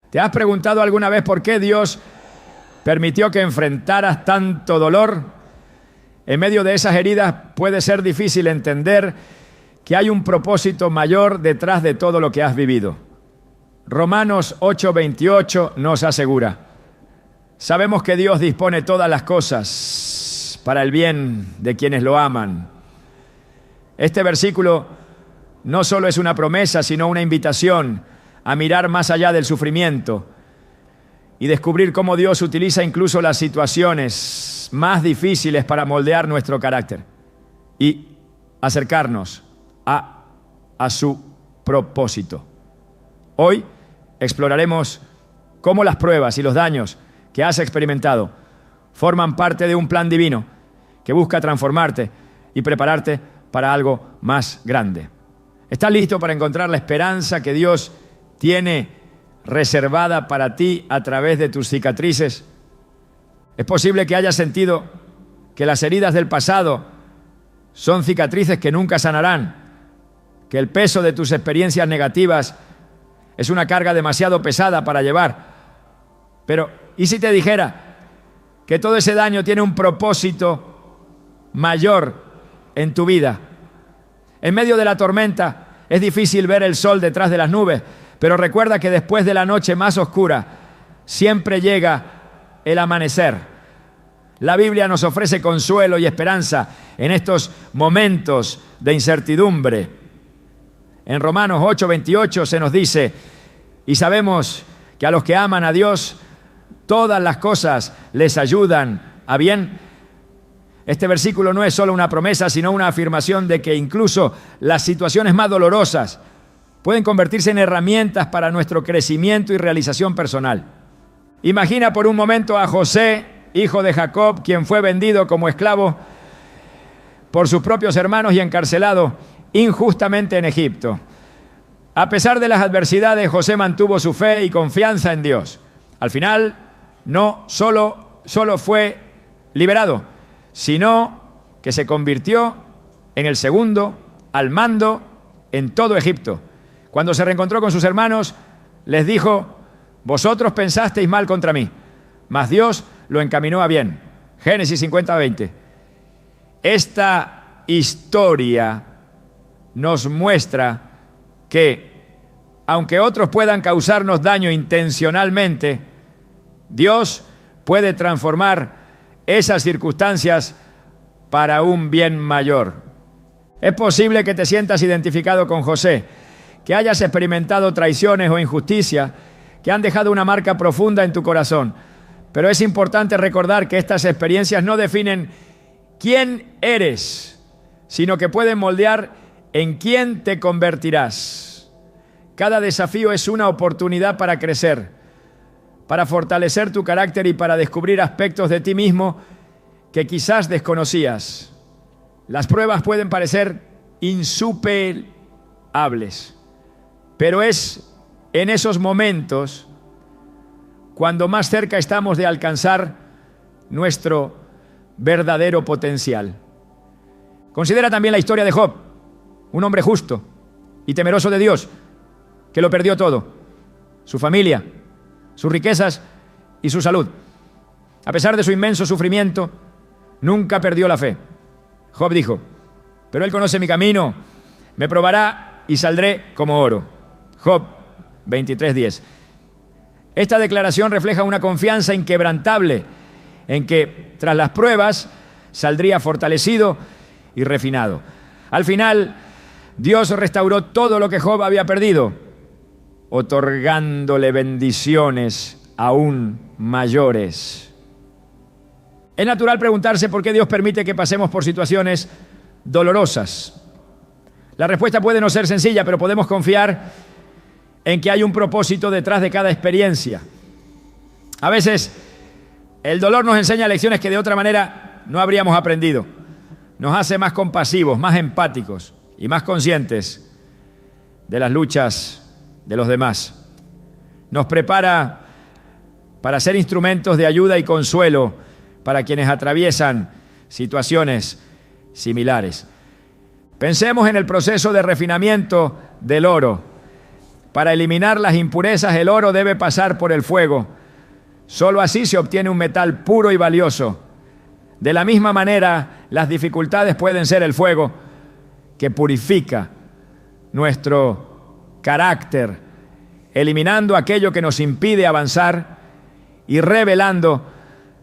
¿Te has preguntado alguna vez por qué Dios permitió que enfrentaras tanto dolor? En medio de esas heridas puede ser difícil entender que hay un propósito mayor detrás de todo lo que has vivido. Romanos 8:28 nos asegura: sabemos que Dios dispone todas las cosas para el bien de quienes lo aman. Este versículo no solo es una promesa, sino una invitación a mirar más allá del sufrimiento y descubrir cómo Dios utiliza incluso las situaciones más difíciles para moldear nuestro carácter y acercarnos a su propósito. Hoy exploraremos cómo las pruebas y los daños que has experimentado forman parte de un plan divino que busca transformarte y prepararte para algo más grande. ¿Estás listo para encontrar la esperanza que Dios tiene reservada para ti a través de tus cicatrices? Es posible que hayas sentido que las heridas del pasado son cicatrices que nunca sanarán, que el peso de tus experiencias negativas es una carga demasiado pesada para llevar. Pero, ¿y si te dijera que todo ese daño tiene un propósito mayor en tu vida? En medio de la tormenta es difícil ver el sol detrás de las nubes, pero recuerda que después de la noche más oscura siempre llega el amanecer. La Biblia nos ofrece consuelo y esperanza en estos momentos de incertidumbre. En Romanos 8:28 se nos dice: y sabemos que a los que aman a Dios, todas las cosas les ayudan a bien. Este versículo no es solo una promesa, sino una afirmación de que incluso las situaciones más dolorosas pueden convertirse en herramientas para nuestro crecimiento y realización personal. Imagina por un momento a José, hijo de Jacob, quien fue vendido como esclavo por sus propios hermanos y encarcelado injustamente en Egipto. A pesar de las adversidades, José mantuvo su fe y confianza en Dios. Al final, no solo fue liberado, sino que se convirtió en el segundo al mando en todo Egipto. Cuando se reencontró con sus hermanos, les dijo: vosotros pensasteis mal contra mí, mas Dios lo encaminó a bien. Génesis 50:20. Esta historia nos muestra que, aunque otros puedan causarnos daño intencionalmente, Dios puede transformar esas circunstancias para un bien mayor. Es posible que te sientas identificado con José, que hayas experimentado traiciones o injusticia que han dejado una marca profunda en tu corazón. Pero es importante recordar que estas experiencias no definen quién eres, sino que pueden moldear en quién te convertirás. Cada desafío es una oportunidad para crecer, para fortalecer tu carácter y para descubrir aspectos de ti mismo que quizás desconocías. Las pruebas pueden parecer insuperables, pero es en esos momentos cuando más cerca estamos de alcanzar nuestro verdadero potencial. Considera también la historia de Job, un hombre justo y temeroso de Dios, que lo perdió todo: su familia, sus riquezas y su salud. A pesar de su inmenso sufrimiento, nunca perdió la fe. Job dijo: pero Él conoce mi camino, me probará y saldré como oro. Job 23:10. Esta declaración refleja una confianza inquebrantable en que, tras las pruebas, saldría fortalecido y refinado. Al final, Dios restauró todo lo que Job había perdido, otorgándole bendiciones aún mayores. Es natural preguntarse por qué Dios permite que pasemos por situaciones dolorosas. La respuesta puede no ser sencilla, pero podemos confiar en que hay un propósito detrás de cada experiencia. A veces, el dolor nos enseña lecciones que de otra manera no habríamos aprendido. Nos hace más compasivos, más empáticos y más conscientes de las luchas de los demás. Nos prepara para ser instrumentos de ayuda y consuelo para quienes atraviesan situaciones similares. Pensemos en el proceso de refinamiento del oro. Para eliminar las impurezas, el oro debe pasar por el fuego. Solo así se obtiene un metal puro y valioso. De la misma manera, las dificultades pueden ser el fuego que purifica nuestro carácter, eliminando aquello que nos impide avanzar y revelando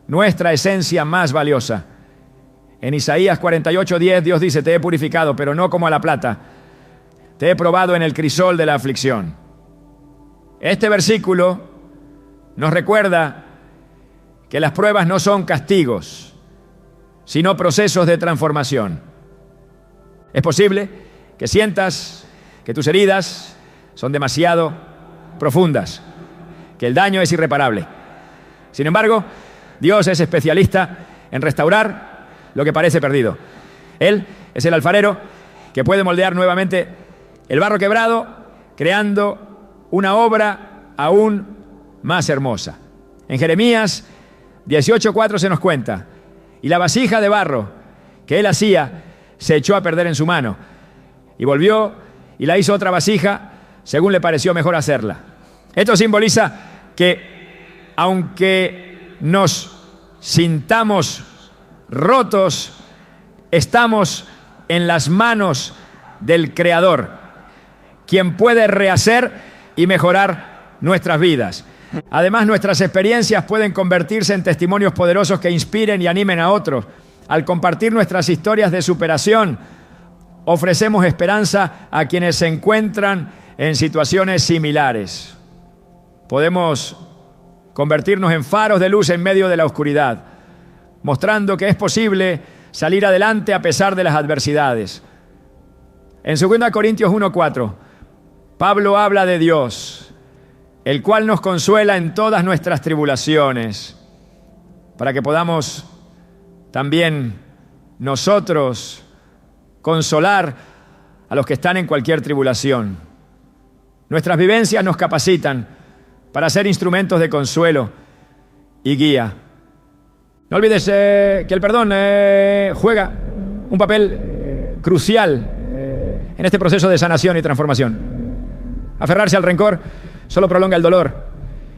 nuestra esencia más valiosa. En Isaías 48:10 Dios dice: te he purificado, pero no como a la plata. Te he probado en el crisol de la aflicción. Este versículo nos recuerda que las pruebas no son castigos, sino procesos de transformación. Es posible que sientas que tus heridas son demasiado profundas, que el daño es irreparable. Sin embargo, Dios es especialista en restaurar lo que parece perdido. Él es el alfarero que puede moldear nuevamente el barro quebrado, creando una obra aún más hermosa. En Jeremías 18:4 se nos cuenta: y la vasija de barro que él hacía se echó a perder en su mano, y volvió y la hizo otra vasija según le pareció mejor hacerla. Esto simboliza que aunque nos sintamos rotos, estamos en las manos del Creador, quien puede rehacer y mejorar nuestras vidas. Además, nuestras experiencias pueden convertirse en testimonios poderosos que inspiren y animen a otros. Al compartir nuestras historias de superación, ofrecemos esperanza a quienes se encuentran en situaciones similares. Podemos convertirnos en faros de luz en medio de la oscuridad, mostrando que es posible salir adelante a pesar de las adversidades. En 2 Corintios 1:4, Pablo habla de Dios, el cual nos consuela en todas nuestras tribulaciones, para que podamos también nosotros consolar a los que están en cualquier tribulación. Nuestras vivencias nos capacitan para ser instrumentos de consuelo y guía. No olvides que el perdón juega un papel crucial en este proceso de sanación y transformación. Aferrarse al rencor solo prolonga el dolor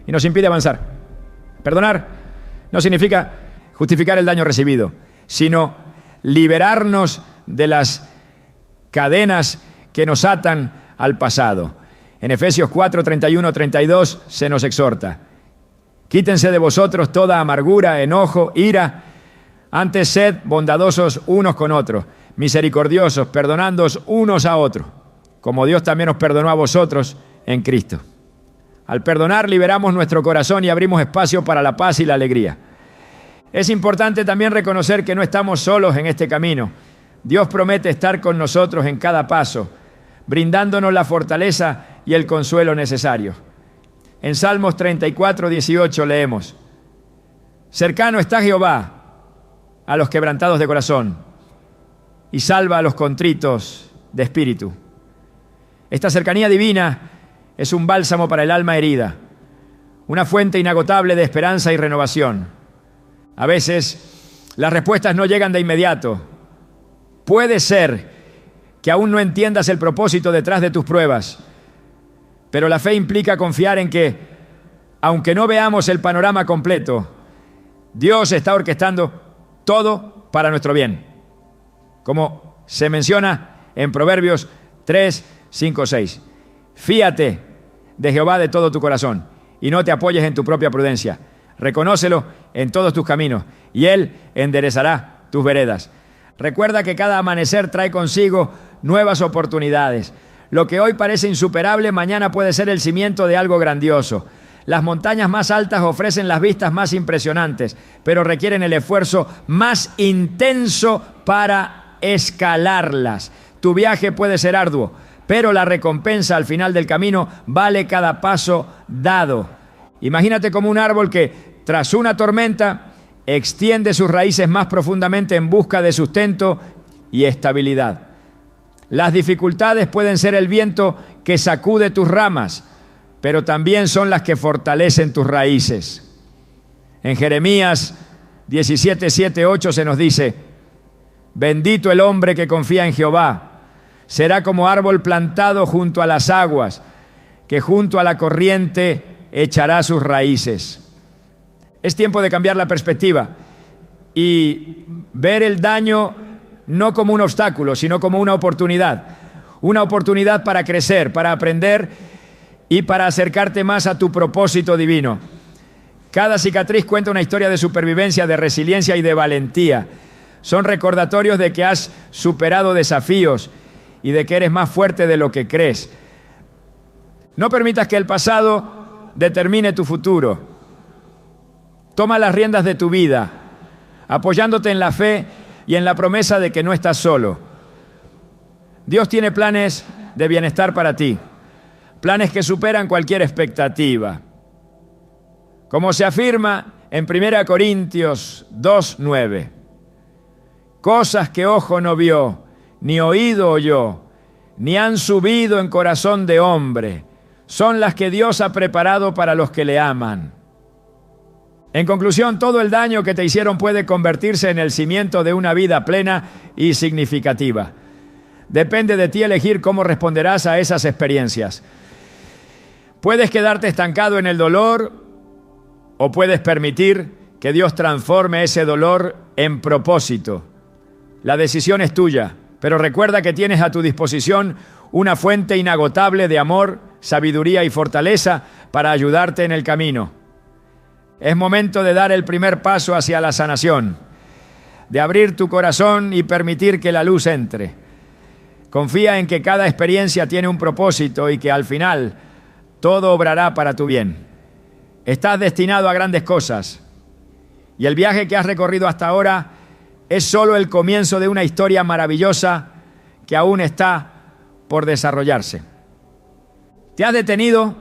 y nos impide avanzar. Perdonar no significa justificar el daño recibido, sino liberarnos de las cadenas que nos atan al pasado. En Efesios 4:31-32 se nos exhorta: quítense de vosotros toda amargura, enojo, ira. Antes sed bondadosos unos con otros, misericordiosos, perdonándoos unos a otros, como Dios también os perdonó a vosotros en Cristo. Al perdonar, liberamos nuestro corazón y abrimos espacio para la paz y la alegría. Es importante también reconocer que no estamos solos en este camino. Dios promete estar con nosotros en cada paso, brindándonos la fortaleza y el consuelo necesarios. En Salmos 34:18 leemos: cercano está Jehová a los quebrantados de corazón y salva a los contritos de espíritu. Esta cercanía divina es un bálsamo para el alma herida, una fuente inagotable de esperanza y renovación. A veces las respuestas no llegan de inmediato. Puede ser que aún no entiendas el propósito detrás de tus pruebas, pero la fe implica confiar en que, aunque no veamos el panorama completo, Dios está orquestando todo para nuestro bien, como se menciona en Proverbios 3:5-6. Fíate de Jehová de todo tu corazón y no te apoyes en tu propia prudencia. Reconócelo en todos tus caminos y Él enderezará tus veredas. Recuerda que cada amanecer trae consigo nuevas oportunidades. Lo que hoy parece insuperable, mañana puede ser el cimiento de algo grandioso. Las montañas más altas ofrecen las vistas más impresionantes, pero requieren el esfuerzo más intenso para escalarlas. Tu viaje puede ser arduo, pero la recompensa al final del camino vale cada paso dado. Imagínate como un árbol que, tras una tormenta, extiende sus raíces más profundamente en busca de sustento y estabilidad. Las dificultades pueden ser el viento que sacude tus ramas, pero también son las que fortalecen tus raíces. En Jeremías 17:7-8 se nos dice: bendito el hombre que confía en Jehová, será como árbol plantado junto a las aguas, que junto a la corriente echará sus raíces. Es tiempo de cambiar la perspectiva y ver el daño no como un obstáculo, sino como una oportunidad para crecer, para aprender y para acercarte más a tu propósito divino. Cada cicatriz cuenta una historia de supervivencia, de resiliencia y de valentía. Son recordatorios de que has superado desafíos y de que eres más fuerte de lo que crees. No permitas que el pasado determine tu futuro. Toma las riendas de tu vida, apoyándote en la fe y en la promesa de que no estás solo. Dios tiene planes de bienestar para ti, planes que superan cualquier expectativa. Como se afirma en 1 Corintios 2:9, cosas que ojo no vio, ni oído oyó, ni han subido en corazón de hombre, son las que Dios ha preparado para los que le aman. En conclusión, todo el daño que te hicieron puede convertirse en el cimiento de una vida plena y significativa. Depende de ti elegir cómo responderás a esas experiencias. Puedes quedarte estancado en el dolor o puedes permitir que Dios transforme ese dolor en propósito. La decisión es tuya, pero recuerda que tienes a tu disposición una fuente inagotable de amor, sabiduría y fortaleza para ayudarte en el camino. Es momento de dar el primer paso hacia la sanación, de abrir tu corazón y permitir que la luz entre. Confía en que cada experiencia tiene un propósito y que al final todo obrará para tu bien. Estás destinado a grandes cosas y el viaje que has recorrido hasta ahora es solo el comienzo de una historia maravillosa que aún está por desarrollarse. ¿Te has detenido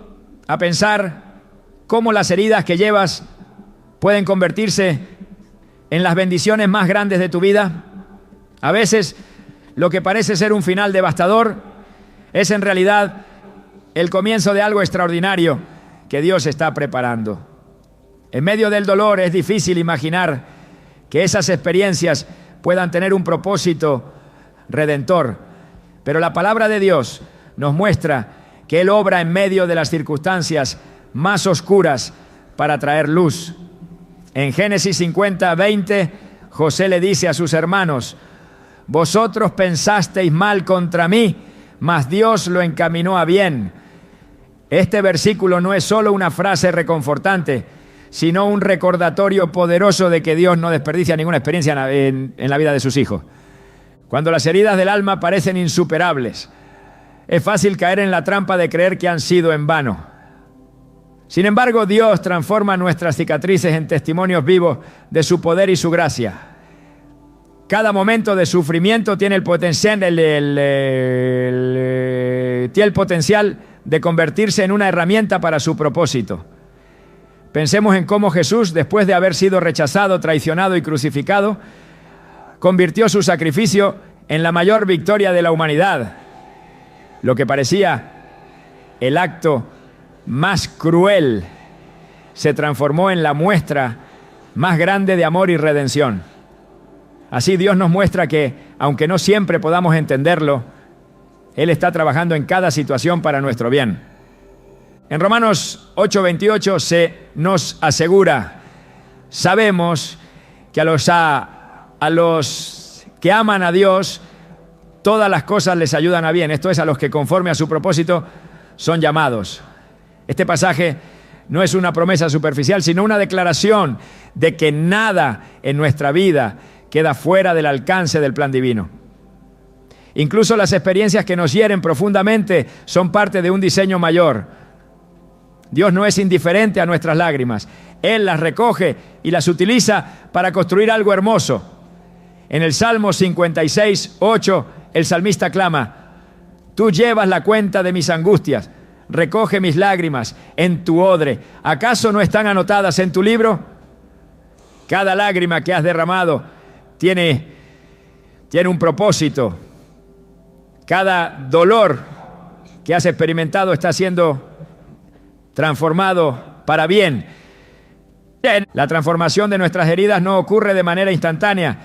a pensar cómo las heridas que llevas pueden convertirse en las bendiciones más grandes de tu vida? A veces, lo que parece ser un final devastador es en realidad el comienzo de algo extraordinario que Dios está preparando. En medio del dolor es difícil imaginar que esas experiencias puedan tener un propósito redentor, pero la palabra de Dios nos muestra que Él obra en medio de las circunstancias más oscuras para traer luz. En Génesis 50:20, José le dice a sus hermanos: vosotros pensasteis mal contra mí, mas Dios lo encaminó a bien. Este versículo no es solo una frase reconfortante, sino un recordatorio poderoso de que Dios no desperdicia ninguna experiencia en la vida de sus hijos. Cuando las heridas del alma parecen insuperables, es fácil caer en la trampa de creer que han sido en vano. Sin embargo, Dios transforma nuestras cicatrices en testimonios vivos de su poder y su gracia. Cada momento de sufrimiento tiene el potencial de convertirse en una herramienta para su propósito. Pensemos en cómo Jesús, después de haber sido rechazado, traicionado y crucificado, convirtió su sacrificio en la mayor victoria de la humanidad. Lo que parecía el acto más cruel se transformó en la muestra más grande de amor y redención. Así Dios nos muestra que, aunque no siempre podamos entenderlo, Él está trabajando en cada situación para nuestro bien. En Romanos 8:28 se nos asegura: sabemos que a los que aman a Dios, todas las cosas les ayudan a bien. Esto es, a los que conforme a su propósito son llamados. Este pasaje no es una promesa superficial, sino una declaración de que nada en nuestra vida queda fuera del alcance del plan divino. Incluso las experiencias que nos hieren profundamente son parte de un diseño mayor. Dios no es indiferente a nuestras lágrimas. Él las recoge y las utiliza para construir algo hermoso. En el Salmo 56:8, el salmista clama: tú llevas la cuenta de mis angustias, recoge mis lágrimas en tu odre. ¿Acaso no están anotadas en tu libro? Cada lágrima que has derramado tiene un propósito. Cada dolor que has experimentado está siendo transformado para bien. La transformación de nuestras heridas no ocurre de manera instantánea.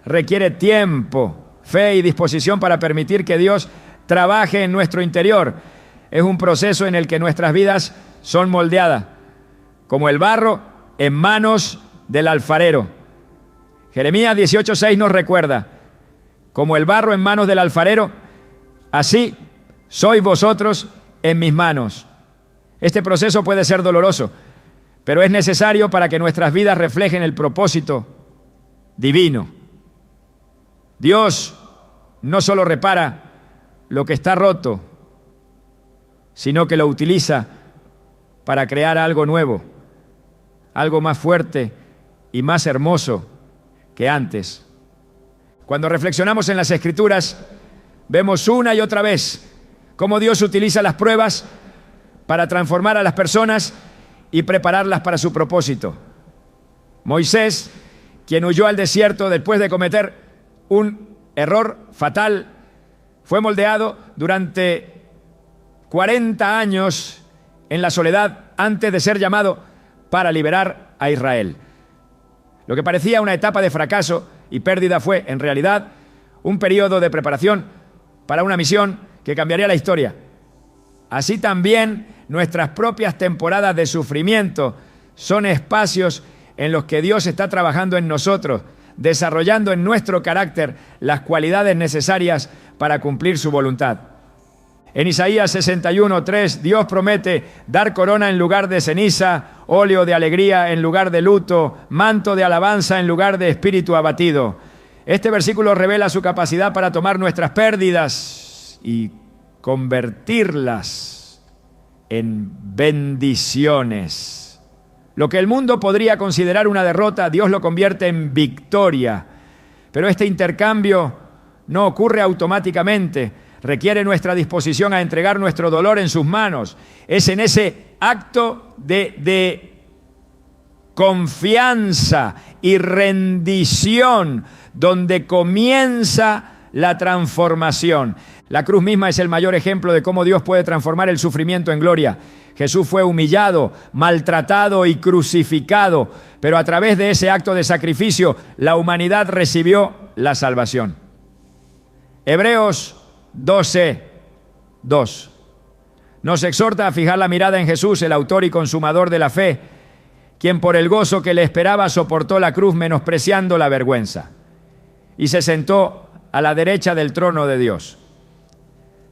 Requiere tiempo, fe y disposición para permitir que Dios trabaje en nuestro interior. es un proceso en el que nuestras vidas son moldeadas, como el barro en manos del alfarero. Jeremías 18:6 nos recuerda, como el barro en manos del alfarero, así sois vosotros en mis manos. Este proceso puede ser doloroso, pero es necesario para que nuestras vidas reflejen el propósito divino. Dios no solo repara lo que está roto, sino que lo utiliza para crear algo nuevo, algo más fuerte y más hermoso que antes. Cuando reflexionamos en las Escrituras, vemos una y otra vez cómo Dios utiliza las pruebas para transformar a las personas y prepararlas para su propósito. Moisés, quien huyó al desierto después de cometer un error fatal, fue moldeado durante 40 años en la soledad antes de ser llamado para liberar a Israel. Lo que parecía una etapa de fracaso y pérdida fue, en realidad, un periodo de preparación para una misión que cambiaría la historia. Así también nuestras propias temporadas de sufrimiento son espacios en los que Dios está trabajando en nosotros, desarrollando en nuestro carácter las cualidades necesarias para cumplir su voluntad. En Isaías 61:3, Dios promete dar corona en lugar de ceniza, óleo de alegría en lugar de luto, manto de alabanza en lugar de espíritu abatido. Este versículo revela su capacidad para tomar nuestras pérdidas y convertirlas en bendiciones. Lo que el mundo podría considerar una derrota, Dios lo convierte en victoria. Pero este intercambio no ocurre automáticamente. Requiere nuestra disposición a entregar nuestro dolor en sus manos. Es en ese acto de confianza y rendición donde comienza la transformación. La cruz misma es el mayor ejemplo de cómo Dios puede transformar el sufrimiento en gloria. Jesús fue humillado, maltratado y crucificado, pero a través de ese acto de sacrificio, la humanidad recibió la salvación. Hebreos 12:2 nos exhorta a fijar la mirada en Jesús, el autor y consumador de la fe, quien por el gozo que le esperaba soportó la cruz menospreciando la vergüenza y se sentó a la derecha del trono de Dios.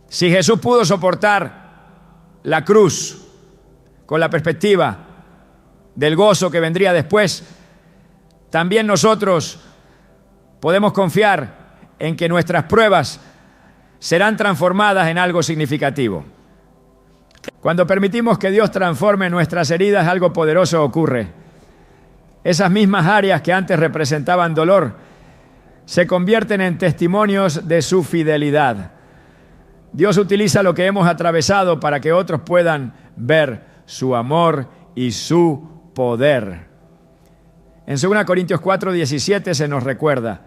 Si Jesús pudo soportar la cruz con la perspectiva del gozo que vendría después, también nosotros podemos confiar en que nuestras pruebas serán transformadas en algo significativo. Cuando permitimos que Dios transforme nuestras heridas, algo poderoso ocurre. Esas mismas áreas que antes representaban dolor se convierten en testimonios de su fidelidad. Dios utiliza lo que hemos atravesado para que otros puedan ver su amor y su poder. En 2 Corintios 4:17 se nos recuerda: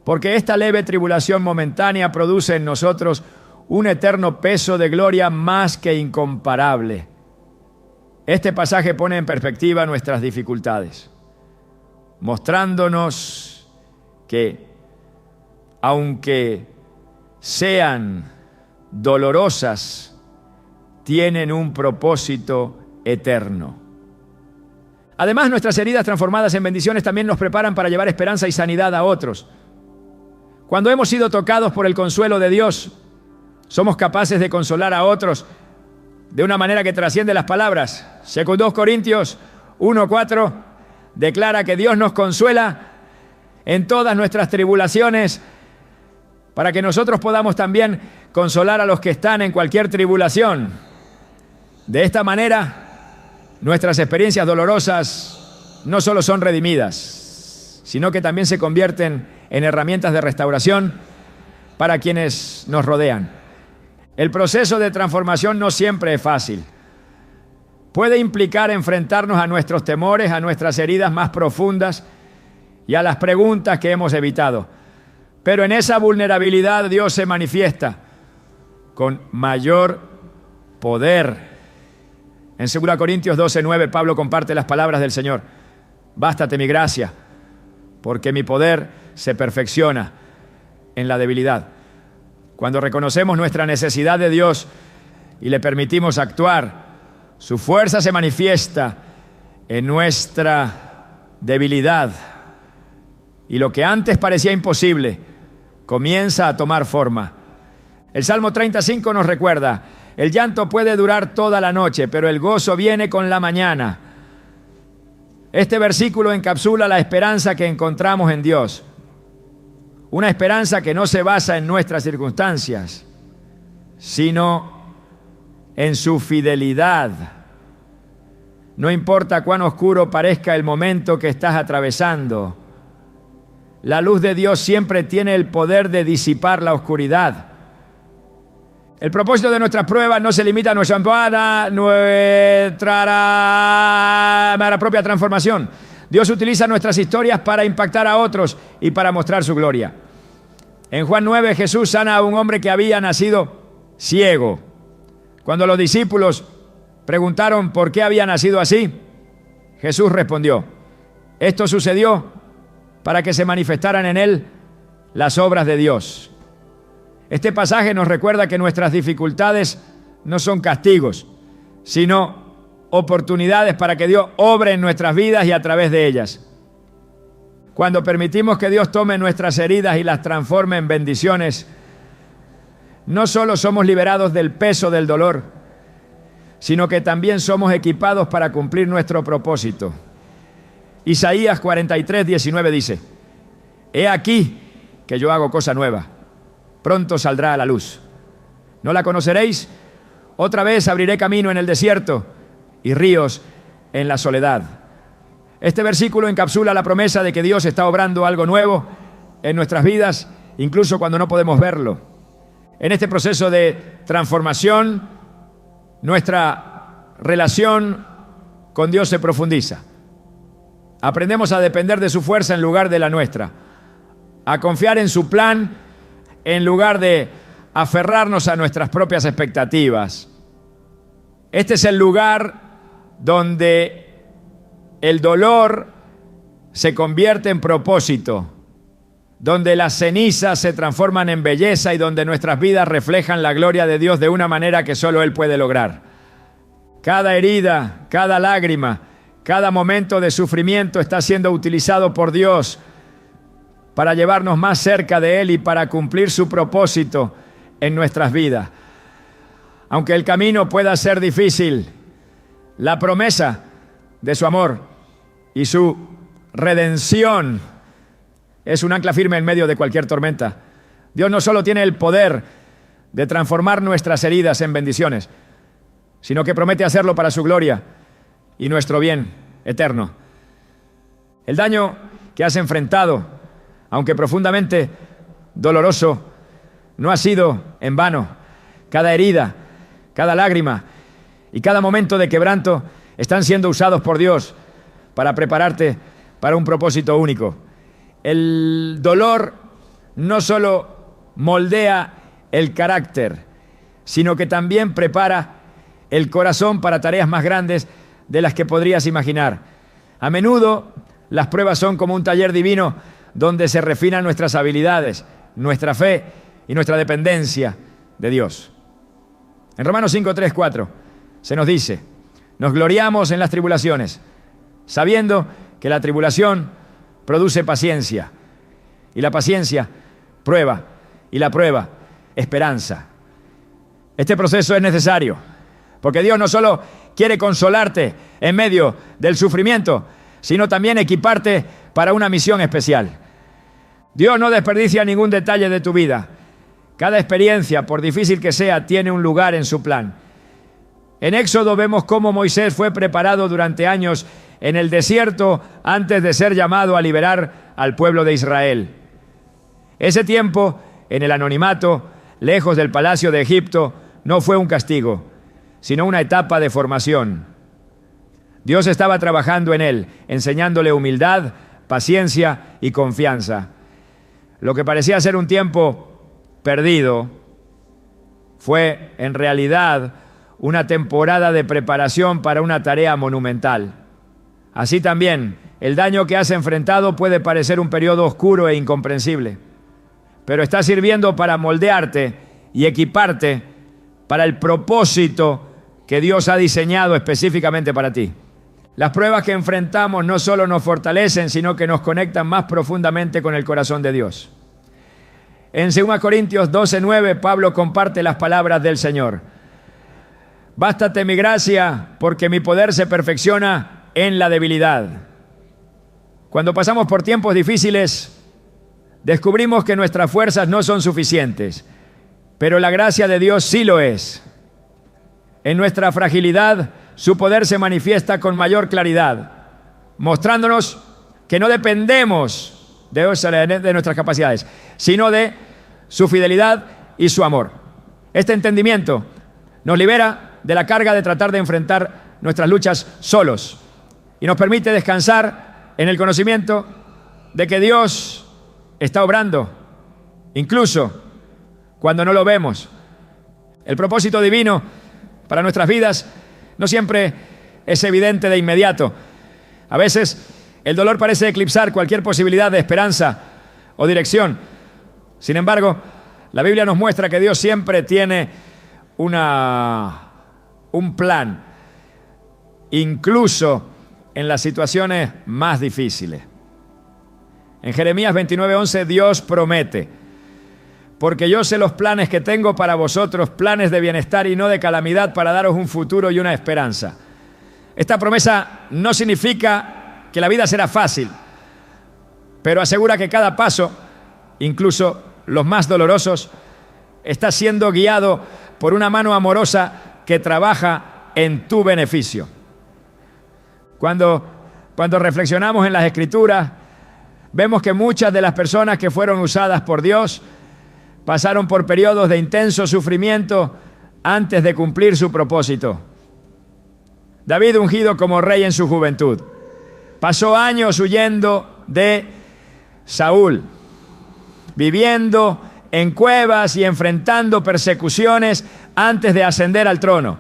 porque esta leve tribulación momentánea produce en nosotros un eterno peso de gloria más que incomparable. Este pasaje pone en perspectiva nuestras dificultades, mostrándonos que, aunque sean dolorosas, tienen un propósito eterno. Además, nuestras heridas transformadas en bendiciones también nos preparan para llevar esperanza y sanidad a otros. Cuando hemos sido tocados por el consuelo de Dios, somos capaces de consolar a otros de una manera que trasciende las palabras. 2 Corintios 1:4 declara que Dios nos consuela en todas nuestras tribulaciones para que nosotros podamos también consolar a los que están en cualquier tribulación. De esta manera, nuestras experiencias dolorosas no solo son redimidas, sino que también se convierten en herramientas de restauración para quienes nos rodean. El proceso de transformación no siempre es fácil. Puede implicar enfrentarnos a nuestros temores, a nuestras heridas más profundas y a las preguntas que hemos evitado. Pero en esa vulnerabilidad Dios se manifiesta con mayor poder. En 2 Corintios 12:9 Pablo comparte las palabras del Señor: bástate mi gracia, porque mi poder se perfecciona en la debilidad. Cuando reconocemos nuestra necesidad de Dios y le permitimos actuar, su fuerza se manifiesta en nuestra debilidad. Y lo que antes parecía imposible comienza a tomar forma. El Salmo 35 nos recuerda: el llanto puede durar toda la noche, pero el gozo viene con la mañana. Este versículo encapsula la esperanza que encontramos en Dios. Una esperanza que no se basa en nuestras circunstancias, sino en su fidelidad. No importa cuán oscuro parezca el momento que estás atravesando, la luz de Dios siempre tiene el poder de disipar la oscuridad. El propósito de nuestras pruebas no se limita a nuestra propia transformación. Dios utiliza nuestras historias para impactar a otros y para mostrar su gloria. En Juan 9, Jesús sana a un hombre que había nacido ciego. Cuando los discípulos preguntaron por qué había nacido así, Jesús respondió: esto sucedió para que se manifestaran en él las obras de Dios. Este pasaje nos recuerda que nuestras dificultades no son castigos, sino oportunidades para que Dios obre en nuestras vidas y a través de ellas. Cuando permitimos que Dios tome nuestras heridas y las transforme en bendiciones, no solo somos liberados del peso del dolor, sino que también somos equipados para cumplir nuestro propósito. Isaías 43:19 dice: he aquí que yo hago cosa nueva, pronto saldrá a la luz. ¿No la conoceréis? Otra vez abriré camino en el desierto y ríos en la soledad. Este versículo encapsula la promesa de que Dios está obrando algo nuevo en nuestras vidas, incluso cuando no podemos verlo. En este proceso de transformación, nuestra relación con Dios se profundiza. Aprendemos a depender de su fuerza en lugar de la nuestra, a confiar en su plan en lugar de aferrarnos a nuestras propias expectativas. Este es el lugar donde el dolor se convierte en propósito, donde las cenizas se transforman en belleza y donde nuestras vidas reflejan la gloria de Dios de una manera que solo Él puede lograr. Cada herida, cada lágrima, cada momento de sufrimiento está siendo utilizado por Dios para llevarnos más cerca de Él y para cumplir su propósito en nuestras vidas. Aunque el camino pueda ser difícil, la promesa de su amor y su redención es un ancla firme en medio de cualquier tormenta. Dios no solo tiene el poder de transformar nuestras heridas en bendiciones, sino que promete hacerlo para su gloria y nuestro bien eterno. El daño que has enfrentado, aunque profundamente doloroso, no ha sido en vano. Cada herida, cada lágrima y cada momento de quebranto están siendo usados por Dios para prepararte para un propósito único. El dolor no solo moldea el carácter, sino que también prepara el corazón para tareas más grandes de las que podrías imaginar. A menudo las pruebas son como un taller divino donde se refinan nuestras habilidades, nuestra fe y nuestra dependencia de Dios. En Romanos 5, 3, 4 se nos dice: nos gloriamos en las tribulaciones, sabiendo que la tribulación produce paciencia, y la paciencia, prueba, y la prueba, esperanza. Este proceso es necesario, porque Dios no solo quiere consolarte en medio del sufrimiento, sino también equiparte para una misión especial. Dios no desperdicia ningún detalle de tu vida. Cada experiencia, por difícil que sea, tiene un lugar en su plan. En Éxodo vemos cómo Moisés fue preparado durante años en el desierto antes de ser llamado a liberar al pueblo de Israel. Ese tiempo, en el anonimato, lejos del palacio de Egipto, no fue un castigo, sino una etapa de formación. Dios estaba trabajando en él, enseñándole humildad, paciencia y confianza. Lo que parecía ser un tiempo perdido fue, en realidad, una temporada de preparación para una tarea monumental. Así también, el daño que has enfrentado puede parecer un periodo oscuro e incomprensible, pero está sirviendo para moldearte y equiparte para el propósito que Dios ha diseñado específicamente para ti. Las pruebas que enfrentamos no solo nos fortalecen, sino que nos conectan más profundamente con el corazón de Dios. En 2 Corintios 12:9, Pablo comparte las palabras del Señor. Bástate mi gracia, porque mi poder se perfecciona en la debilidad. Cuando pasamos por tiempos difíciles, descubrimos que nuestras fuerzas no son suficientes, pero la gracia de Dios sí lo es. En nuestra fragilidad, su poder se manifiesta con mayor claridad, mostrándonos que no dependemos de nuestras capacidades, sino de su fidelidad y su amor. Este entendimiento nos libera de la carga de tratar de enfrentar nuestras luchas solos y nos permite descansar en el conocimiento de que Dios está obrando, incluso cuando no lo vemos. El propósito divino para nuestras vidas no siempre es evidente de inmediato. A veces el dolor parece eclipsar cualquier posibilidad de esperanza o dirección. Sin embargo, la Biblia nos muestra que Dios siempre tiene un plan, incluso en las situaciones más difíciles. En Jeremías 29:11 Dios promete: porque yo sé los planes que tengo para vosotros, planes de bienestar y no de calamidad, para daros un futuro y una esperanza. Esta promesa no significa que la vida será fácil, pero asegura que cada paso, incluso los más dolorosos, está siendo guiado por una mano amorosa que trabaja en tu beneficio. Cuando reflexionamos en las Escrituras, vemos que muchas de las personas que fueron usadas por Dios pasaron por periodos de intenso sufrimiento antes de cumplir su propósito. David, ungido como rey en su juventud, pasó años huyendo de Saúl, viviendo en cuevas y enfrentando persecuciones antes de ascender al trono.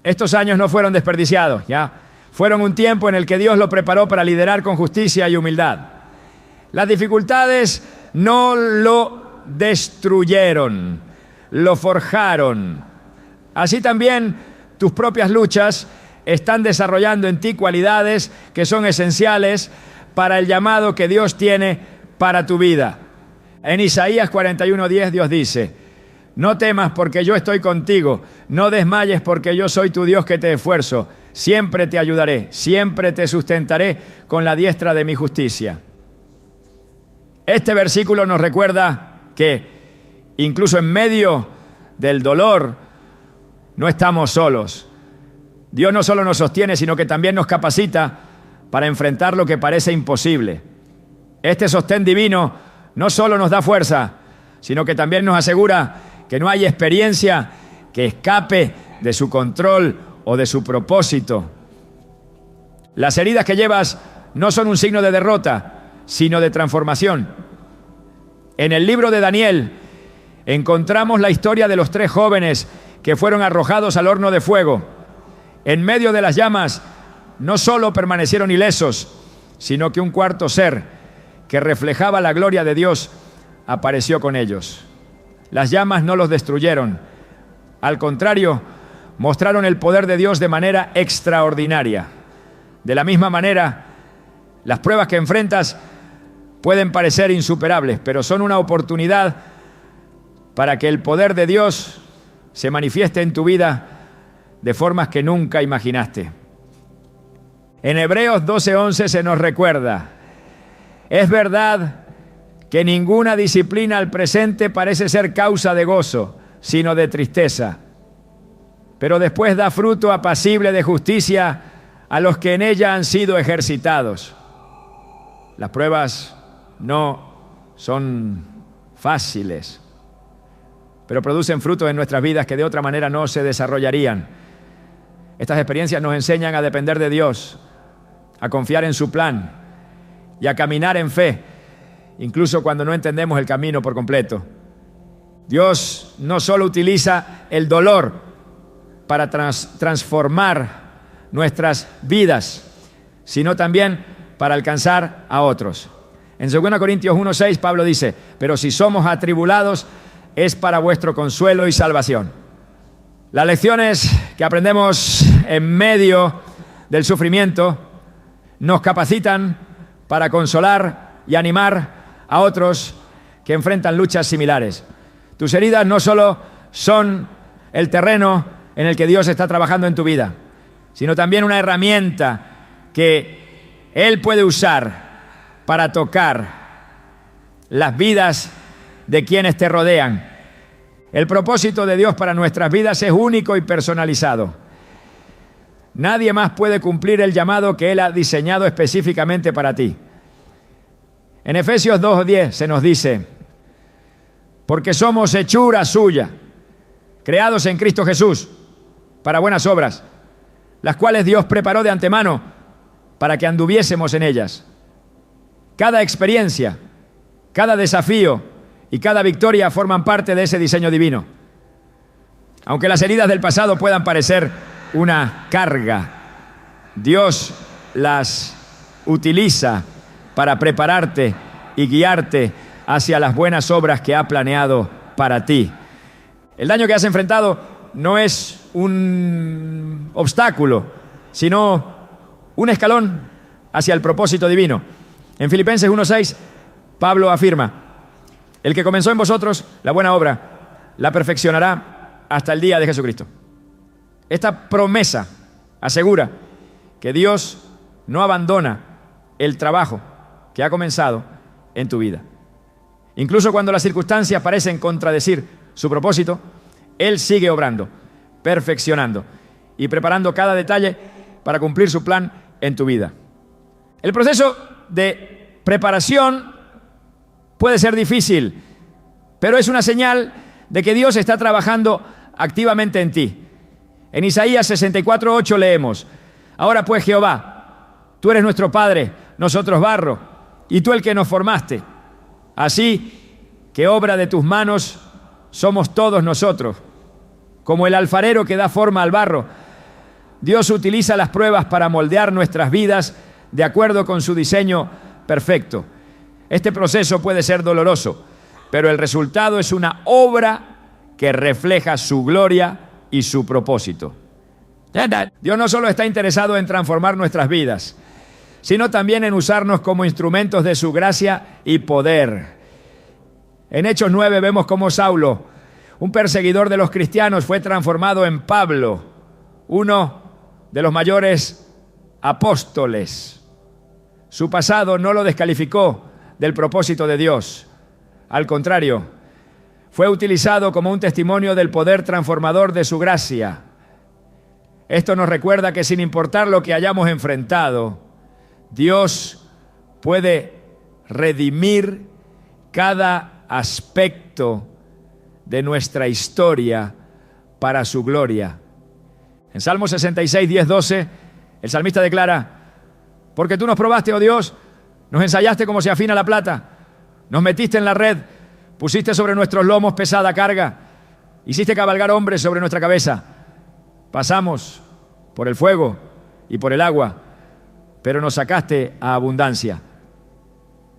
Estos años no fueron desperdiciados, ¿ya? Fueron un tiempo en el que Dios lo preparó para liderar con justicia y humildad. Las dificultades no lo destruyeron, lo forjaron. Así también tus propias luchas están desarrollando en ti cualidades que son esenciales para el llamado que Dios tiene para tu vida. En Isaías 41:10 Dios dice: no temas porque yo estoy contigo, no desmayes porque yo soy tu Dios que te esfuerzo, siempre te ayudaré, siempre te sustentaré con la diestra de mi justicia. Este versículo nos recuerda que incluso en medio del dolor no estamos solos. Dios no solo nos sostiene, sino que también nos capacita para enfrentar lo que parece imposible. Este sostén divino no solo nos da fuerza, sino que también nos asegura que no hay experiencia que escape de su control o de su propósito. Las heridas que llevas no son un signo de derrota, sino de transformación. En el libro de Daniel encontramos la historia de los 3 jóvenes que fueron arrojados al horno de fuego. En medio de las llamas no solo permanecieron ilesos, sino que un cuarto ser que reflejaba la gloria de Dios apareció con ellos. Las llamas no los destruyeron. Al contrario, mostraron el poder de Dios de manera extraordinaria. De la misma manera, las pruebas que enfrentas pueden parecer insuperables, pero son una oportunidad para que el poder de Dios se manifieste en tu vida de formas que nunca imaginaste. En Hebreos 12:11 se nos recuerda: es verdad que ninguna disciplina al presente parece ser causa de gozo, sino de tristeza, pero después da fruto apacible de justicia a los que en ella han sido ejercitados. Las pruebas no son fáciles, pero producen frutos en nuestras vidas que de otra manera no se desarrollarían. Estas experiencias nos enseñan a depender de Dios, a confiar en su plan y a caminar en fe, incluso cuando no entendemos el camino por completo. Dios no solo utiliza el dolor para transformar nuestras vidas, sino también para alcanzar a otros. En 2 Corintios 1:6 Pablo dice: pero si somos atribulados, es para vuestro consuelo y salvación. Las lecciones que aprendemos en medio del sufrimiento nos capacitan para consolar y animar a otros que enfrentan luchas similares. Tus heridas no solo son el terreno en el que Dios está trabajando en tu vida, sino también una herramienta que Él puede usar para tocar las vidas de quienes te rodean. El propósito de Dios para nuestras vidas es único y personalizado. Nadie más puede cumplir el llamado que Él ha diseñado específicamente para ti. En Efesios 2:10 se nos dice: porque somos hechura suya, creados en Cristo Jesús, para buenas obras, las cuales Dios preparó de antemano para que anduviésemos en ellas. Cada experiencia, cada desafío y cada victoria forman parte de ese diseño divino. Aunque las heridas del pasado puedan parecer una carga, Dios las utiliza para prepararte y guiarte hacia las buenas obras que ha planeado para ti. El daño que has enfrentado no es un obstáculo, sino un escalón hacia el propósito divino. En Filipenses 1:6, Pablo afirma: el que comenzó en vosotros la buena obra, la perfeccionará hasta el día de Jesucristo. Esta promesa asegura que Dios no abandona el trabajo que ha comenzado en tu vida. Incluso cuando las circunstancias parecen contradecir su propósito, Él sigue obrando, perfeccionando y preparando cada detalle para cumplir su plan en tu vida. El proceso de preparación puede ser difícil, pero es una señal de que Dios está trabajando activamente en ti. En Isaías 64:8 leemos: ahora pues, Jehová, tú eres nuestro Padre, nosotros barro, y tú el que nos formaste. Así que obra de tus manos somos todos nosotros. Como el alfarero que da forma al barro, Dios utiliza las pruebas para moldear nuestras vidas de acuerdo con su diseño perfecto. Este proceso puede ser doloroso, pero el resultado es una obra que refleja su gloria y su propósito. Dios no solo está interesado en transformar nuestras vidas, sino también en usarnos como instrumentos de su gracia y poder. En Hechos 9 vemos cómo Saulo, un perseguidor de los cristianos, fue transformado en Pablo, uno de los mayores apóstoles. Su pasado no lo descalificó del propósito de Dios. Al contrario, fue utilizado como un testimonio del poder transformador de su gracia. Esto nos recuerda que sin importar lo que hayamos enfrentado, Dios puede redimir cada aspecto de nuestra historia para su gloria. En Salmo 66, 10, 12, el salmista declara: porque tú nos probaste, oh Dios, nos ensayaste como se afina la plata, nos metiste en la red, pusiste sobre nuestros lomos pesada carga, hiciste cabalgar hombres sobre nuestra cabeza. Pasamos por el fuego y por el agua, pero nos sacaste a abundancia.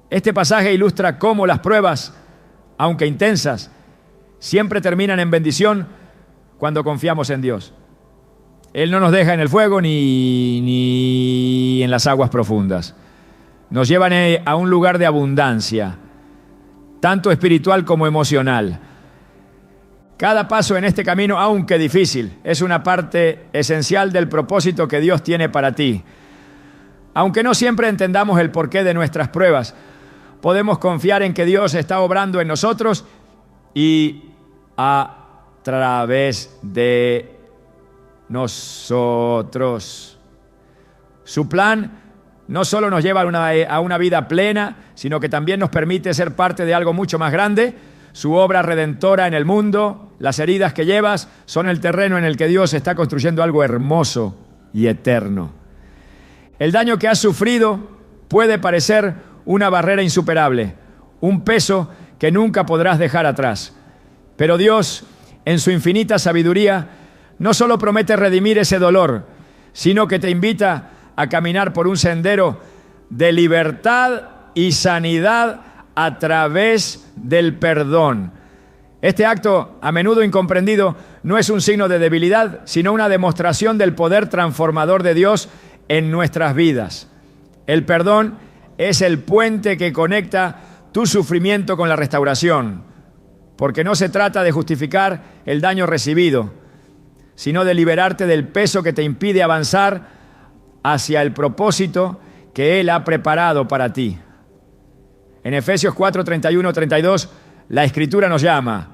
Este pasaje ilustra cómo las pruebas, aunque intensas, siempre terminan en bendición cuando confiamos en Dios. Él no nos deja en el fuego ni en las aguas profundas. Nos llevan a un lugar de abundancia, tanto espiritual como emocional. Cada paso en este camino, aunque difícil, es una parte esencial del propósito que Dios tiene para ti. Aunque no siempre entendamos el porqué de nuestras pruebas, podemos confiar en que Dios está obrando en nosotros y a través de nosotros. Su plan no solo nos lleva a una vida plena, sino que también nos permite ser parte de algo mucho más grande. Su obra redentora en el mundo, las heridas que llevas, son el terreno en el que Dios está construyendo algo hermoso y eterno. El daño que has sufrido puede parecer una barrera insuperable, un peso que nunca podrás dejar atrás. Pero Dios, en su infinita sabiduría, no solo promete redimir ese dolor, sino que te invita a caminar por un sendero de libertad y sanidad a través del perdón. Este acto, a menudo incomprendido, no es un signo de debilidad, sino una demostración del poder transformador de Dios en nuestras vidas. El perdón es el puente que conecta tu sufrimiento con la restauración, porque no se trata de justificar el daño recibido, sino de liberarte del peso que te impide avanzar hacia el propósito que Él ha preparado para ti. En Efesios 4, 31, 32, la Escritura nos llama: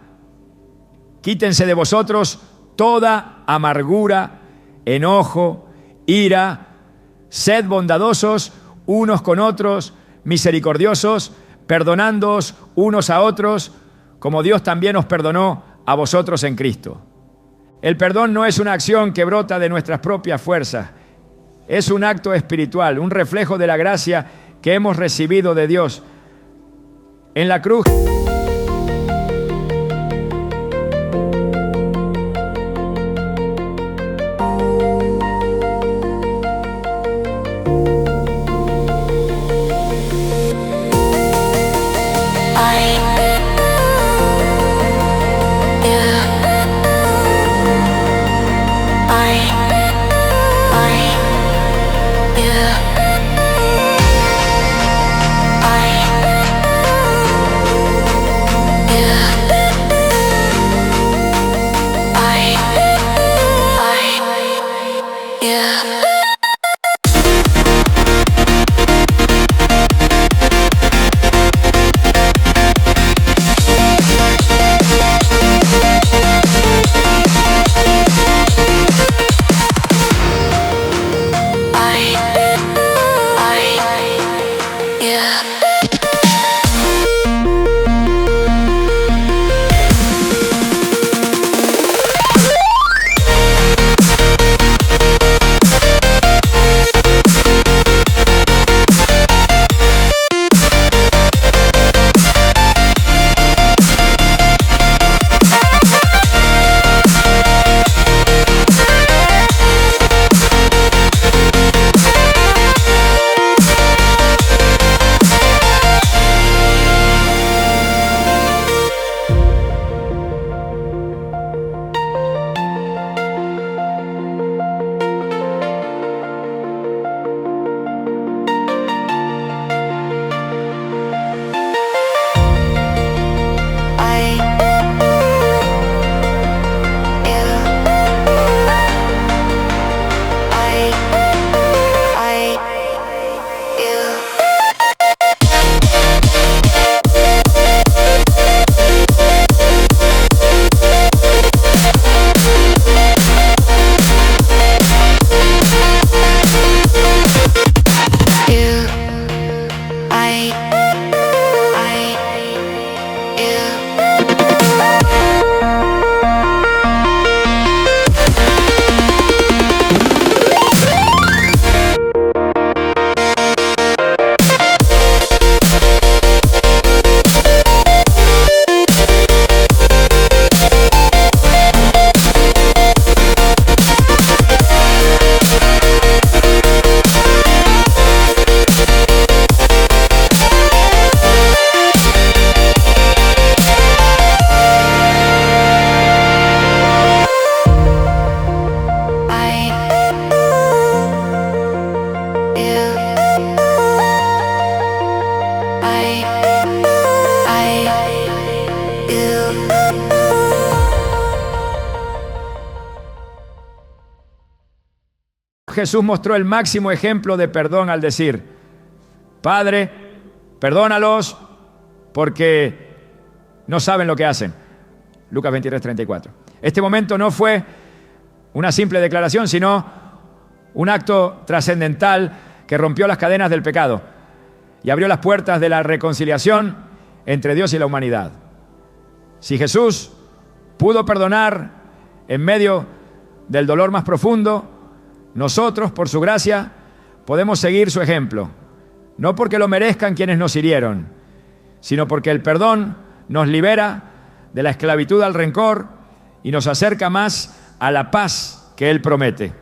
quítense de vosotros toda amargura, enojo, ira, sed bondadosos unos con otros, misericordiosos, perdonándoos unos a otros, como Dios también os perdonó a vosotros en Cristo. El perdón no es una acción que brota de nuestras propias fuerzas, es un acto espiritual, un reflejo de la gracia que hemos recibido de Dios. En la cruz, Jesús mostró el máximo ejemplo de perdón al decir: Padre, perdónalos porque no saben lo que hacen. Lucas 23, 34. Este momento no fue una simple declaración, sino un acto trascendental que rompió las cadenas del pecado y abrió las puertas de la reconciliación entre Dios y la humanidad. Si Jesús pudo perdonar en medio del dolor más profundo, nosotros, por su gracia, podemos seguir su ejemplo, no porque lo merezcan quienes nos hirieron, sino porque el perdón nos libera de la esclavitud al rencor y nos acerca más a la paz que Él promete.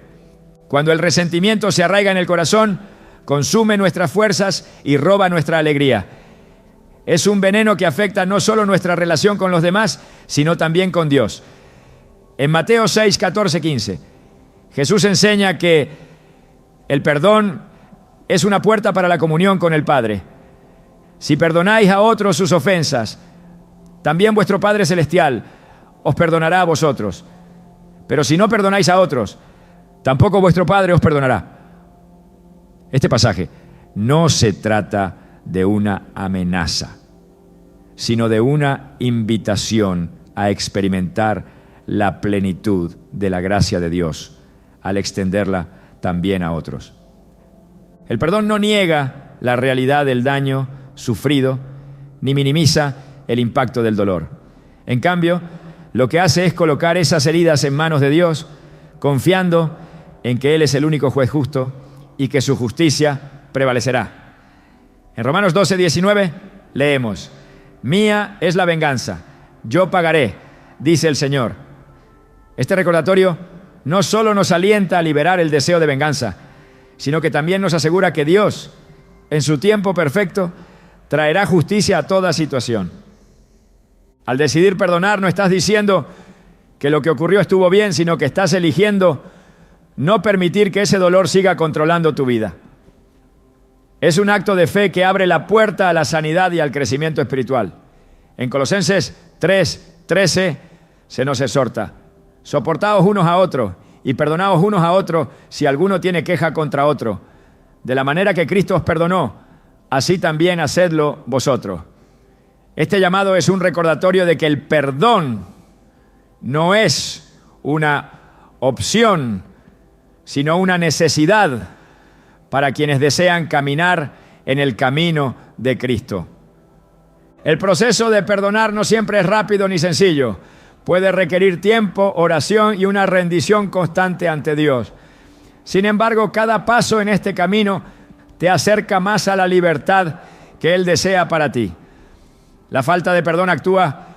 Cuando el resentimiento se arraiga en el corazón, consume nuestras fuerzas y roba nuestra alegría. Es un veneno que afecta no solo nuestra relación con los demás, sino también con Dios. En Mateo 6, 14, 15, Jesús enseña que el perdón es una puerta para la comunión con el Padre. Si perdonáis a otros sus ofensas, también vuestro Padre Celestial os perdonará a vosotros. Pero si no perdonáis a otros, tampoco vuestro Padre os perdonará. Este pasaje no se trata de una amenaza, sino de una invitación a experimentar la plenitud de la gracia de Dios al extenderla también a otros. El perdón no niega la realidad del daño sufrido, ni minimiza el impacto del dolor. En cambio, lo que hace es colocar esas heridas en manos de Dios, confiando en que Él es el único juez justo y que su justicia prevalecerá. En Romanos 12, 19 leemos: mía es la venganza, yo pagaré, dice el Señor. Este recordatorio no solo nos alienta a liberar el deseo de venganza, sino que también nos asegura que Dios, en su tiempo perfecto, traerá justicia a toda situación. Al decidir perdonar, no estás diciendo que lo que ocurrió estuvo bien, sino que estás eligiendo no permitir que ese dolor siga controlando tu vida. Es un acto de fe que abre la puerta a la sanidad y al crecimiento espiritual. En Colosenses 3, 13 se nos exhorta: soportaos unos a otros y perdonaos unos a otros si alguno tiene queja contra otro. De la manera que Cristo os perdonó, así también hacedlo vosotros. Este llamado es un recordatorio de que el perdón no es una opción, sino una necesidad para quienes desean caminar en el camino de Cristo. El proceso de perdonar no siempre es rápido ni sencillo. Puede requerir tiempo, oración y una rendición constante ante Dios. Sin embargo, cada paso en este camino te acerca más a la libertad que Él desea para ti. La falta de perdón actúa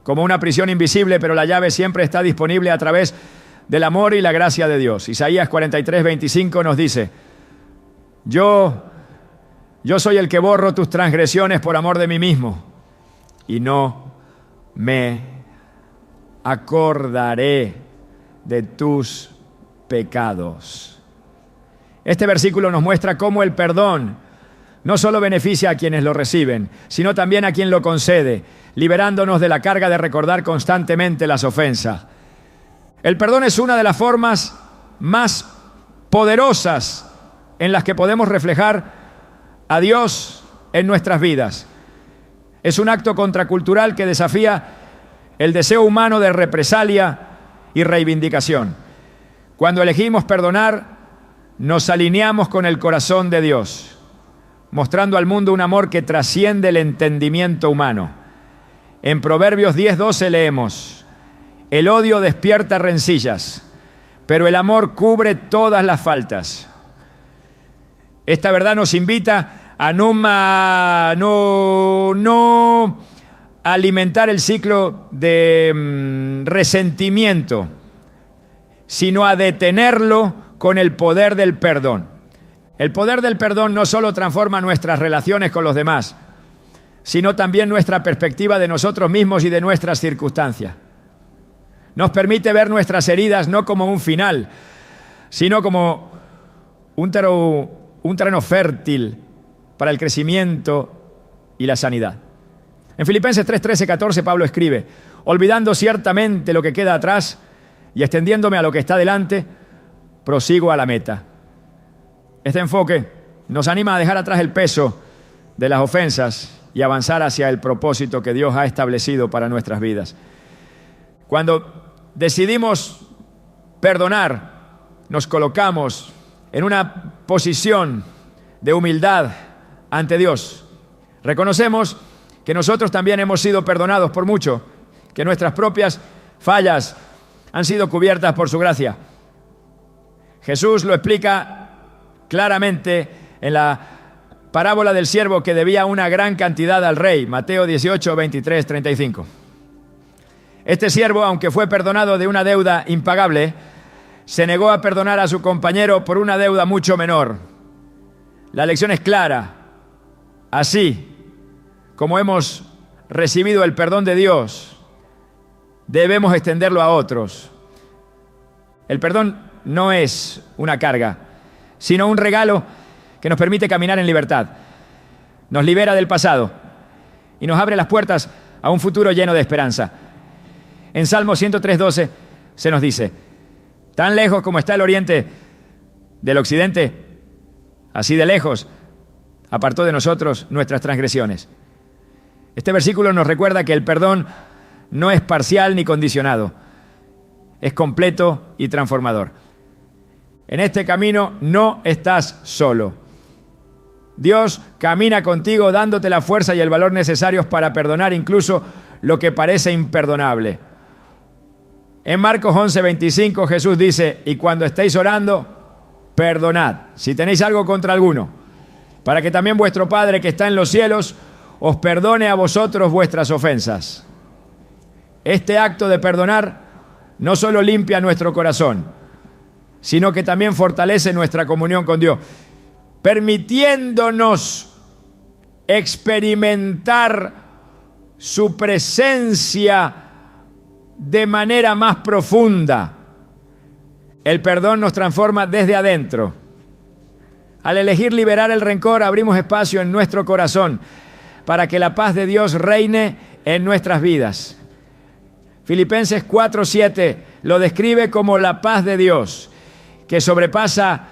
como una prisión invisible, pero la llave siempre está disponible a través del amor y la gracia de Dios. Isaías 43, 25 nos dice: Yo soy el que borro tus transgresiones por amor de mí mismo, y no me acordaré de tus pecados. Este versículo nos muestra cómo el perdón no solo beneficia a quienes lo reciben, sino también a quien lo concede, liberándonos de la carga de recordar constantemente las ofensas. El perdón es una de las formas más poderosas en las que podemos reflejar a Dios en nuestras vidas. Es un acto contracultural que desafía el deseo humano de represalia y reivindicación. Cuando elegimos perdonar, nos alineamos con el corazón de Dios, mostrando al mundo un amor que trasciende el entendimiento humano. En Proverbios 10:12 leemos: el odio despierta rencillas, pero el amor cubre todas las faltas. Esta verdad nos invita a no alimentar el ciclo de resentimiento, sino a detenerlo con el poder del perdón. El poder del perdón no solo transforma nuestras relaciones con los demás, sino también nuestra perspectiva de nosotros mismos y de nuestras circunstancias. Nos permite ver nuestras heridas no como un final, sino como un terreno fértil para el crecimiento y la sanidad. En Filipenses 3, 13, 14 Pablo escribe: olvidando ciertamente lo que queda atrás y extendiéndome a lo que está delante, prosigo a la meta. Este enfoque nos anima a dejar atrás el peso de las ofensas y avanzar hacia el propósito que Dios ha establecido para nuestras vidas. Cuando decidimos perdonar, nos colocamos en una posición de humildad ante Dios. Reconocemos que nosotros también hemos sido perdonados por mucho, que nuestras propias fallas han sido cubiertas por su gracia. Jesús lo explica claramente en la parábola del siervo que debía una gran cantidad al rey, Mateo 18, 23, 35. Este siervo, aunque fue perdonado de una deuda impagable, se negó a perdonar a su compañero por una deuda mucho menor. La lección es clara. Así, como hemos recibido el perdón de Dios, debemos extenderlo a otros. El perdón no es una carga, sino un regalo que nos permite caminar en libertad. Nos libera del pasado y nos abre las puertas a un futuro lleno de esperanza. En Salmo 103:12 se nos dice: tan lejos como está el oriente del occidente, así de lejos apartó de nosotros nuestras transgresiones. Este versículo nos recuerda que el perdón no es parcial ni condicionado, es completo y transformador. En este camino no estás solo. Dios camina contigo dándote la fuerza y el valor necesarios para perdonar incluso lo que parece imperdonable. En Marcos 11:25 Jesús dice: y cuando estéis orando, perdonad si tenéis algo contra alguno, para que también vuestro Padre que está en los cielos os perdone a vosotros vuestras ofensas. Este acto de perdonar no solo limpia nuestro corazón, sino que también fortalece nuestra comunión con Dios, permitiéndonos experimentar su presencia de manera más profunda. El perdón nos transforma desde adentro. Al elegir liberar el rencor, abrimos espacio en nuestro corazón para que la paz de Dios reine en nuestras vidas. Filipenses 4:7 lo describe como la paz de Dios, que sobrepasa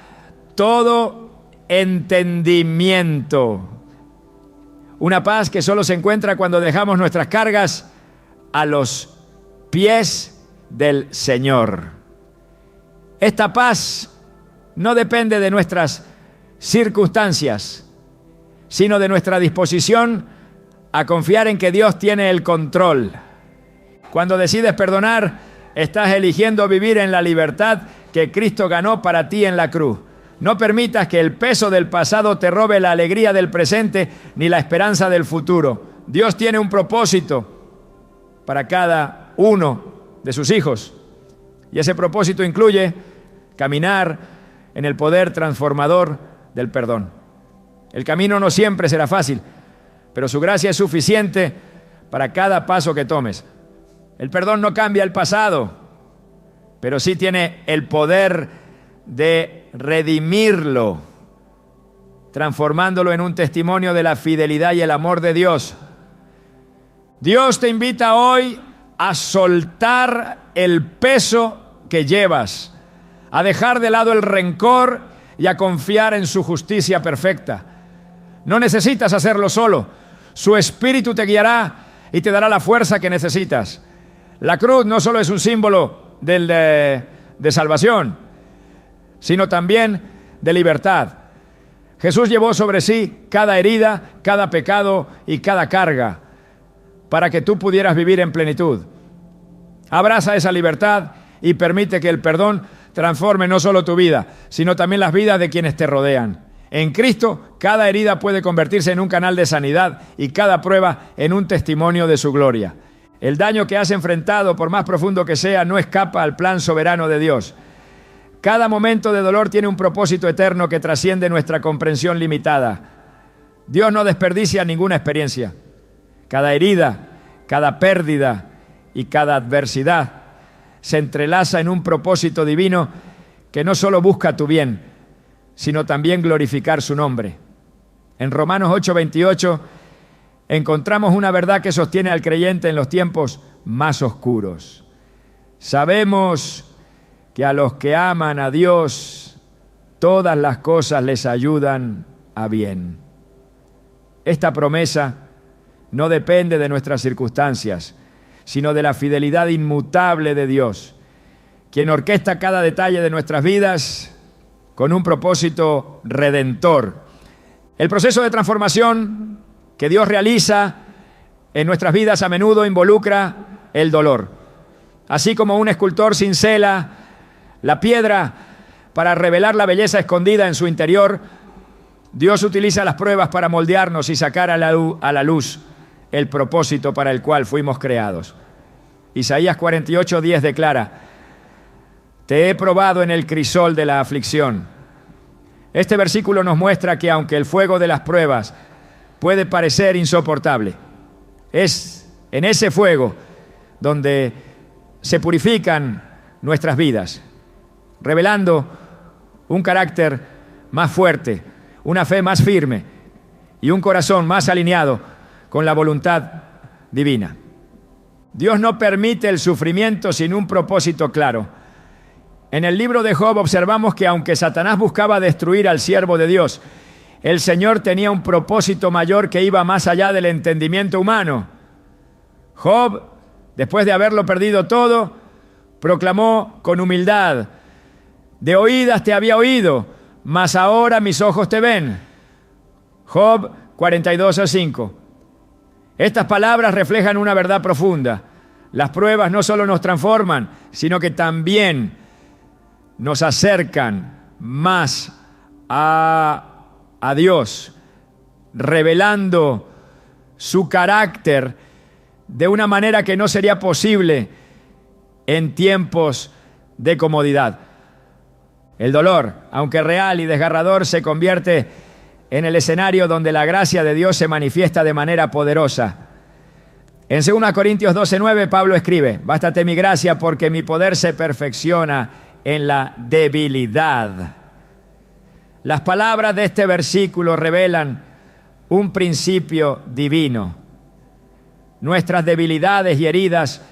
todo entendimiento. Una paz que solo se encuentra cuando dejamos nuestras cargas a los pies del Señor. Esta paz no depende de nuestras circunstancias, sino de nuestra disposición a confiar en que Dios tiene el control. Cuando decides perdonar, estás eligiendo vivir en la libertad que Cristo ganó para ti en la cruz. No permitas que el peso del pasado te robe la alegría del presente ni la esperanza del futuro. Dios tiene un propósito para cada uno de sus hijos, y ese propósito incluye caminar en el poder transformador del perdón. El camino no siempre será fácil, pero su gracia es suficiente para cada paso que tomes. El perdón no cambia el pasado, pero sí tiene el poder de redimirlo, transformándolo en un testimonio de la fidelidad y el amor de Dios. Dios te invita hoy a soltar el peso que llevas, a dejar de lado el rencor y a confiar en su justicia perfecta. No necesitas hacerlo solo. Su Espíritu te guiará y te dará la fuerza que necesitas. La cruz no solo es un símbolo de salvación, sino también de libertad. Jesús llevó sobre sí cada herida, cada pecado y cada carga para que tú pudieras vivir en plenitud. Abraza esa libertad y permite que el perdón transforme no solo tu vida, sino también las vidas de quienes te rodean. En Cristo, cada herida puede convertirse en un canal de sanidad y cada prueba en un testimonio de su gloria. El daño que has enfrentado, por más profundo que sea, no escapa al plan soberano de Dios. Cada momento de dolor tiene un propósito eterno que trasciende nuestra comprensión limitada. Dios no desperdicia ninguna experiencia. Cada herida, cada pérdida y cada adversidad se entrelaza en un propósito divino que no solo busca tu bien, sino también glorificar su nombre. En Romanos 8:28 encontramos una verdad que sostiene al creyente en los tiempos más oscuros. Sabemos que a los que aman a Dios, todas las cosas les ayudan a bien. Esta promesa no depende de nuestras circunstancias, sino de la fidelidad inmutable de Dios, quien orquesta cada detalle de nuestras vidas con un propósito redentor. El proceso de transformación que Dios realiza en nuestras vidas a menudo involucra el dolor. Así como un escultor cincela la piedra para revelar la belleza escondida en su interior, Dios utiliza las pruebas para moldearnos y sacar a la luz el propósito para el cual fuimos creados. Isaías 48:10 declara: te he probado en el crisol de la aflicción. Este versículo nos muestra que aunque el fuego de las pruebas puede parecer insoportable. Es en ese fuego donde se purifican nuestras vidas, revelando un carácter más fuerte, una fe más firme y un corazón más alineado con la voluntad divina. Dios no permite el sufrimiento sin un propósito claro. En el libro de Job observamos que aunque Satanás buscaba destruir al siervo de Dios, el Señor tenía un propósito mayor que iba más allá del entendimiento humano. Job, después de haberlo perdido todo, proclamó con humildad: de oídas te había oído, mas ahora mis ojos te ven. Job 42:5. Estas palabras reflejan una verdad profunda. Las pruebas no solo nos transforman, sino que también nos acercan más a Dios, revelando su carácter de una manera que no sería posible en tiempos de comodidad. El dolor, aunque real y desgarrador, se convierte en el escenario donde la gracia de Dios se manifiesta de manera poderosa. En 2 Corintios 12:9, Pablo escribe: bástate mi gracia porque mi poder se perfecciona en la debilidad. Las palabras de este versículo revelan un principio divino. Nuestras debilidades y heridas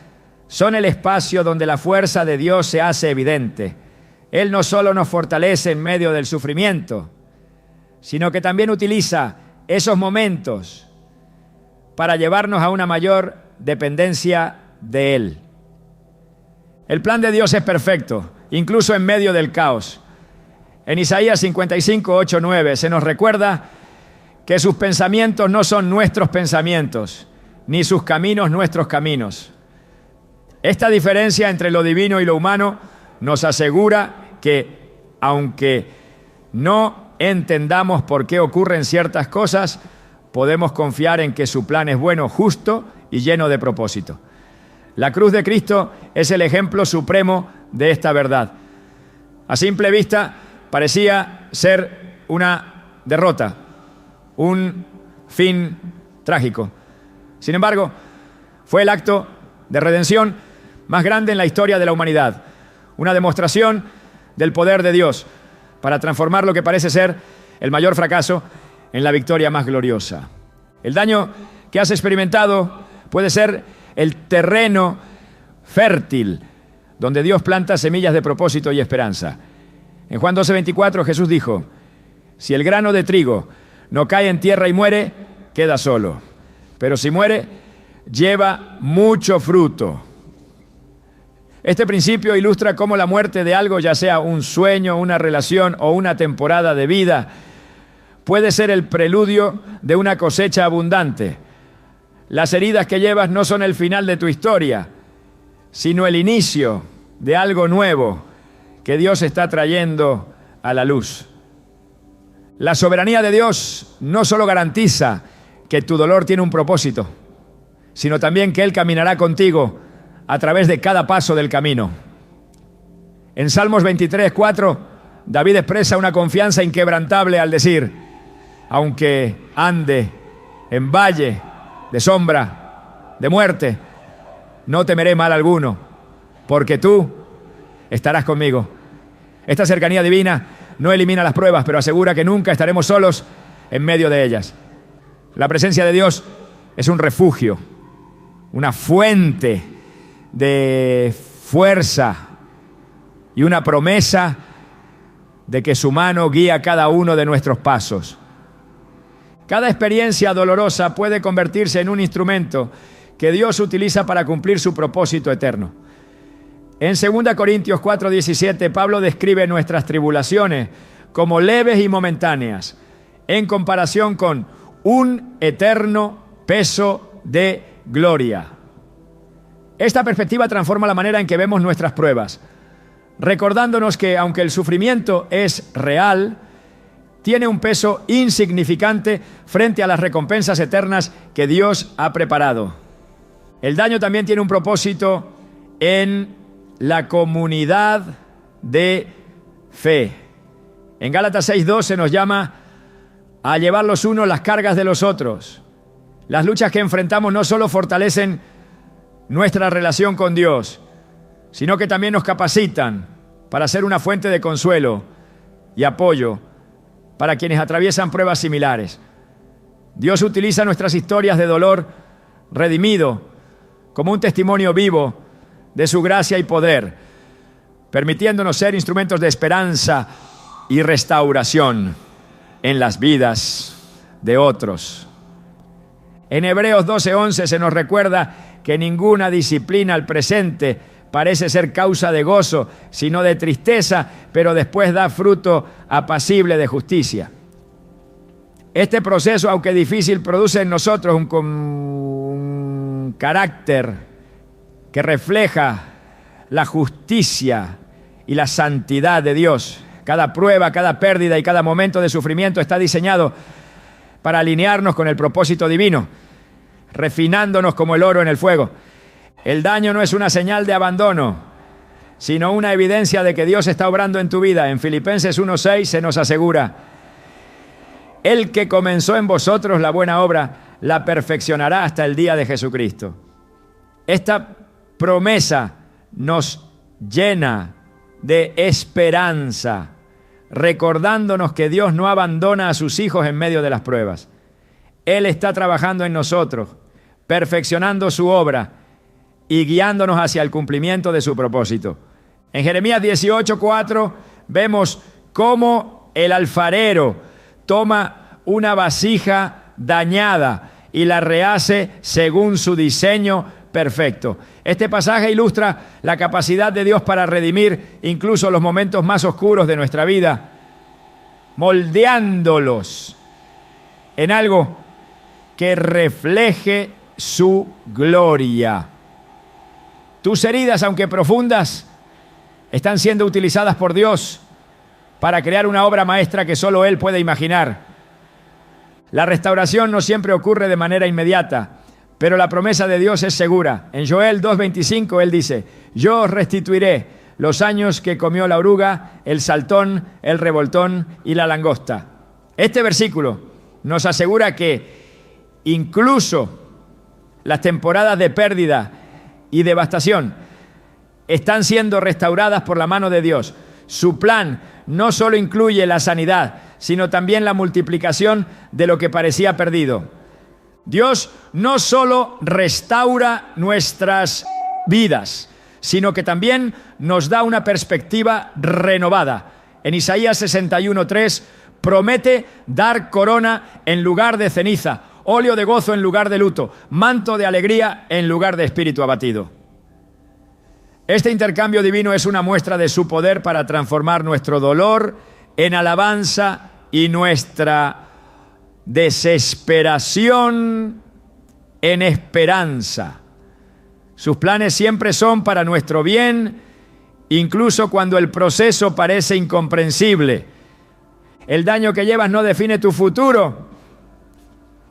son el espacio donde la fuerza de Dios se hace evidente. Él no solo nos fortalece en medio del sufrimiento, sino que también utiliza esos momentos para llevarnos a una mayor dependencia de Él. El plan de Dios es perfecto, incluso en medio del caos. En Isaías 55:8-9 se nos recuerda que sus pensamientos no son nuestros pensamientos, ni sus caminos nuestros caminos. Esta diferencia entre lo divino y lo humano nos asegura que, aunque no entendamos por qué ocurren ciertas cosas, podemos confiar en que su plan es bueno, justo y lleno de propósito. La cruz de Cristo es el ejemplo supremo de esta verdad. A simple vista parecía ser una derrota, un fin trágico. Sin embargo, fue el acto de redención más grande en la historia de la humanidad, una demostración del poder de Dios para transformar lo que parece ser el mayor fracaso en la victoria más gloriosa. El daño que has experimentado puede ser el terreno fértil donde Dios planta semillas de propósito y esperanza. En Juan 12:24 Jesús dijo: si el grano de trigo no cae en tierra y muere, queda solo. Pero si muere, lleva mucho fruto. Este principio ilustra cómo la muerte de algo, ya sea un sueño, una relación o una temporada de vida, puede ser el preludio de una cosecha abundante. Las heridas que llevas no son el final de tu historia, sino el inicio de algo nuevo que Dios está trayendo a la luz. La soberanía de Dios no solo garantiza que tu dolor tiene un propósito, sino también que Él caminará contigo a través de cada paso del camino. En Salmos 23:4, David expresa una confianza inquebrantable al decir: aunque ande en valle de sombra, de muerte, no temeré mal alguno, porque tú estarás conmigo. Esta cercanía divina no elimina las pruebas, pero asegura que nunca estaremos solos en medio de ellas. La presencia de Dios es un refugio, una fuente de fuerza y una promesa de que su mano guía cada uno de nuestros pasos. Cada experiencia dolorosa puede convertirse en un instrumento que Dios utiliza para cumplir su propósito eterno. En 2 Corintios 4:17, Pablo describe nuestras tribulaciones como leves y momentáneas, en comparación con un eterno peso de gloria. Esta perspectiva transforma la manera en que vemos nuestras pruebas, recordándonos que aunque el sufrimiento es real, tiene un peso insignificante frente a las recompensas eternas que Dios ha preparado. El daño también tiene un propósito en la comunidad de fe. En Gálatas 6:12 nos llama a llevar los unos las cargas de los otros. Las luchas que enfrentamos no solo fortalecen nuestra relación con Dios, sino que también nos capacitan para ser una fuente de consuelo y apoyo para quienes atraviesan pruebas similares. Dios utiliza nuestras historias de dolor redimido como un testimonio vivo de su gracia y poder, permitiéndonos ser instrumentos de esperanza y restauración en las vidas de otros. En Hebreos 12:11 se nos recuerda que ninguna disciplina al presente parece ser causa de gozo, sino de tristeza, pero después da fruto apacible de justicia. Este proceso, aunque difícil, produce en nosotros un carácter que refleja la justicia y la santidad de Dios. Cada prueba, cada pérdida y cada momento de sufrimiento está diseñado para alinearnos con el propósito divino, refinándonos como el oro en el fuego. El daño no es una señal de abandono, sino una evidencia de que Dios está obrando en tu vida. En Filipenses 1:6 se nos asegura: el que comenzó en vosotros la buena obra, la perfeccionará hasta el día de Jesucristo. Esta promesa nos llena de esperanza, recordándonos que Dios no abandona a sus hijos en medio de las pruebas. Él está trabajando en nosotros, perfeccionando su obra y guiándonos hacia el cumplimiento de su propósito. En Jeremías 18:4 vemos cómo el alfarero toma una vasija dañada y la rehace según su diseño perfecto. Este pasaje ilustra la capacidad de Dios para redimir incluso los momentos más oscuros de nuestra vida, moldeándolos en algo que refleje su gloria. Tus heridas, aunque profundas, están siendo utilizadas por Dios para crear una obra maestra que solo Él puede imaginar. La restauración no siempre ocurre de manera inmediata, pero la promesa de Dios es segura. En Joel 2:25 Él dice: yo os restituiré los años que comió la oruga, el saltón, el revoltón y la langosta. Este versículo nos asegura que incluso las temporadas de pérdida y devastación están siendo restauradas por la mano de Dios. Su plan no solo incluye la sanidad, sino también la multiplicación de lo que parecía perdido. Dios no solo restaura nuestras vidas, sino que también nos da una perspectiva renovada. En Isaías 61:3 promete dar corona en lugar de ceniza, óleo de gozo en lugar de luto, manto de alegría en lugar de espíritu abatido. Este intercambio divino es una muestra de su poder para transformar nuestro dolor en alabanza y nuestra desesperación en esperanza. Sus planes siempre son para nuestro bien, incluso cuando el proceso parece incomprensible. El daño que llevas no define tu futuro.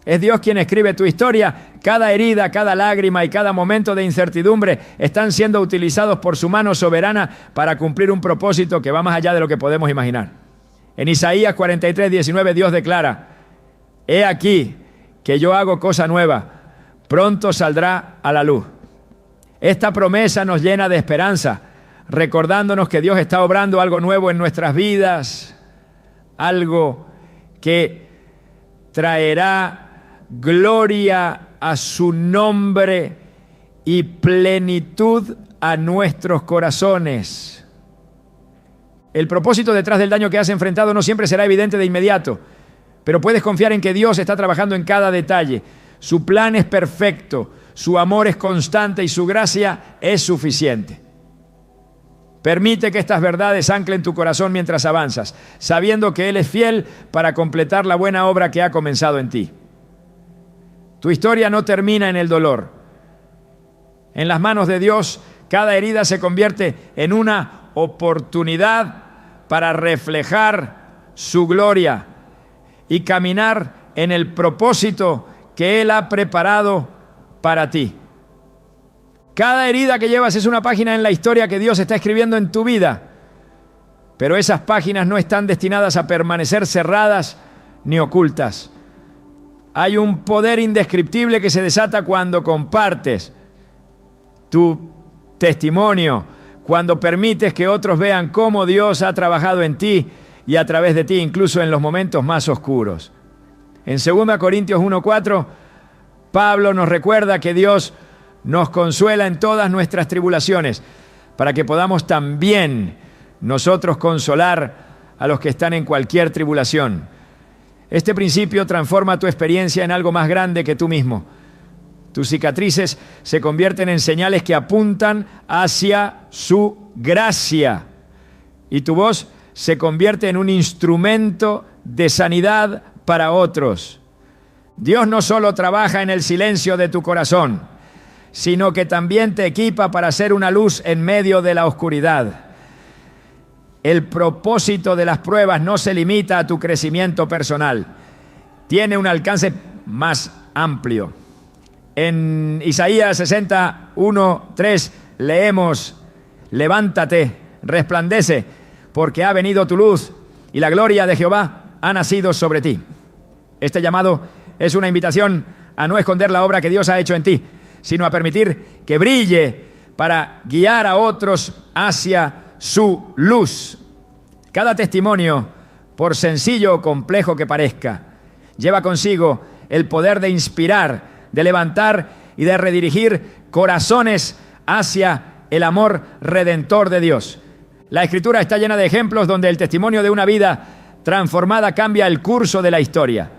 Es Dios quien escribe tu historia. Cada herida, cada lágrima y cada momento de incertidumbre están siendo utilizados por su mano soberana para cumplir un propósito que va más allá de lo que podemos imaginar. En Isaías 43:19 Dios declara: he aquí que yo hago cosa nueva, pronto saldrá a la luz. Esta promesa nos llena de esperanza, recordándonos que Dios está obrando algo nuevo en nuestras vidas, algo que traerá gloria a su nombre y plenitud a nuestros corazones. El propósito detrás del daño que has enfrentado no siempre será evidente de inmediato, pero puedes confiar en que Dios está trabajando en cada detalle. Su plan es perfecto, su amor es constante y su gracia es suficiente. Permite que estas verdades anclen tu corazón mientras avanzas, sabiendo que Él es fiel para completar la buena obra que ha comenzado en ti. Tu historia no termina en el dolor. En las manos de Dios, cada herida se convierte en una oportunidad para reflejar su gloria y caminar en el propósito que Él ha preparado para ti. Cada herida que llevas es una página en la historia que Dios está escribiendo en tu vida, pero esas páginas no están destinadas a permanecer cerradas ni ocultas. Hay un poder indescriptible que se desata cuando compartes tu testimonio, cuando permites que otros vean cómo Dios ha trabajado en ti y a través de ti, incluso en los momentos más oscuros. En 2 Corintios 1:4, Pablo nos recuerda que Dios nos consuela en todas nuestras tribulaciones, para que podamos también nosotros consolar a los que están en cualquier tribulación. Este principio transforma tu experiencia en algo más grande que tú mismo. Tus cicatrices se convierten en señales que apuntan hacia su gracia, y tu voz se convierte en un instrumento de sanidad para otros. Dios no solo trabaja en el silencio de tu corazón, sino que también te equipa para ser una luz en medio de la oscuridad. El propósito de las pruebas no se limita a tu crecimiento personal, tiene un alcance más amplio. En Isaías 61:3 leemos: levántate, resplandece, porque ha venido tu luz y la gloria de Jehová ha nacido sobre ti. Este llamado es una invitación a no esconder la obra que Dios ha hecho en ti, sino a permitir que brille para guiar a otros hacia su luz. Cada testimonio, por sencillo o complejo que parezca, lleva consigo el poder de inspirar, de levantar y de redirigir corazones hacia el amor redentor de Dios. La Escritura está llena de ejemplos donde el testimonio de una vida transformada cambia el curso de la historia.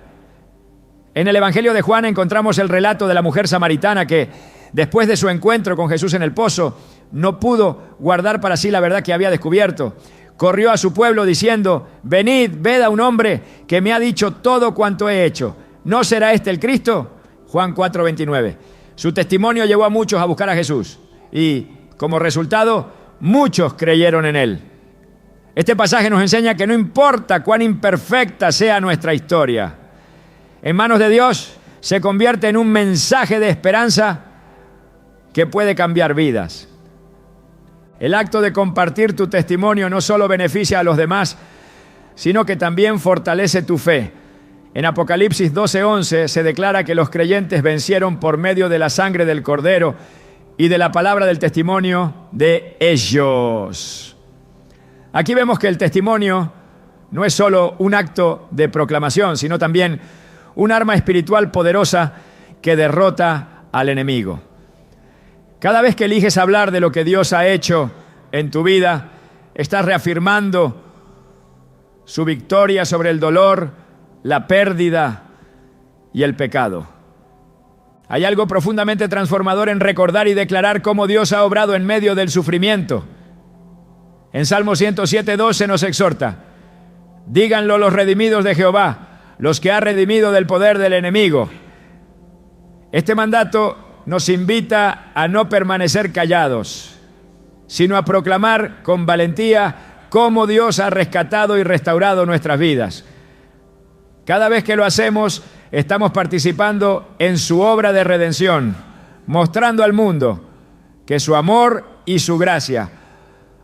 En el Evangelio de Juan encontramos el relato de la mujer samaritana que, después de su encuentro con Jesús en el pozo, no pudo guardar para sí la verdad que había descubierto. Corrió a su pueblo diciendo: venid, ved a un hombre que me ha dicho todo cuanto he hecho. ¿No será este el Cristo? Juan 4:29. Su testimonio llevó a muchos a buscar a Jesús y, como resultado, muchos creyeron en él. Este pasaje nos enseña que no importa cuán imperfecta sea nuestra historia, en manos de Dios se convierte en un mensaje de esperanza que puede cambiar vidas. El acto de compartir tu testimonio no solo beneficia a los demás, sino que también fortalece tu fe. En Apocalipsis 12:11 se declara que los creyentes vencieron por medio de la sangre del Cordero y de la palabra del testimonio de ellos. Aquí vemos que el testimonio no es solo un acto de proclamación, sino también un arma espiritual poderosa que derrota al enemigo. Cada vez que eliges hablar de lo que Dios ha hecho en tu vida, estás reafirmando su victoria sobre el dolor, la pérdida y el pecado. Hay algo profundamente transformador en recordar y declarar cómo Dios ha obrado en medio del sufrimiento. En Salmo 107:2 se nos exhorta: díganlo los redimidos de Jehová, los que ha redimido del poder del enemigo. Este mandato nos invita a no permanecer callados, sino a proclamar con valentía cómo Dios ha rescatado y restaurado nuestras vidas. Cada vez que lo hacemos, estamos participando en su obra de redención, mostrando al mundo que su amor y su gracia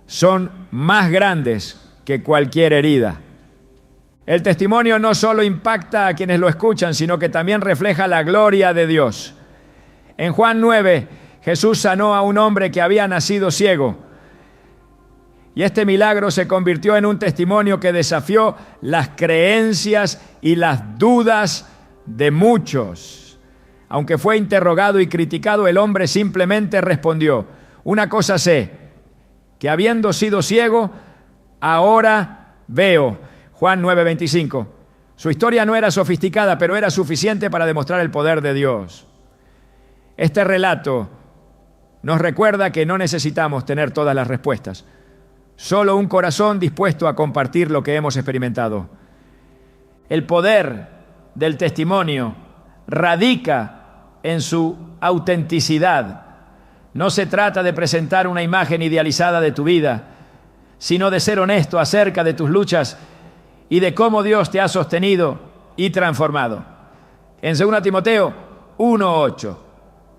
son más grandes que cualquier herida. El testimonio no solo impacta a quienes lo escuchan, sino que también refleja la gloria de Dios. En Juan 9, Jesús sanó a un hombre que había nacido ciego. Y este milagro se convirtió en un testimonio que desafió las creencias y las dudas de muchos. Aunque fue interrogado y criticado, el hombre simplemente respondió: una cosa sé, que habiendo sido ciego, ahora veo. Juan 9:25. Su historia no era sofisticada, pero era suficiente para demostrar el poder de Dios. Este relato nos recuerda que no necesitamos tener todas las respuestas, solo un corazón dispuesto a compartir lo que hemos experimentado. El poder del testimonio radica en su autenticidad. No se trata de presentar una imagen idealizada de tu vida, sino de ser honesto acerca de tus luchas y de cómo Dios te ha sostenido y transformado. En 2 Timoteo 1:8,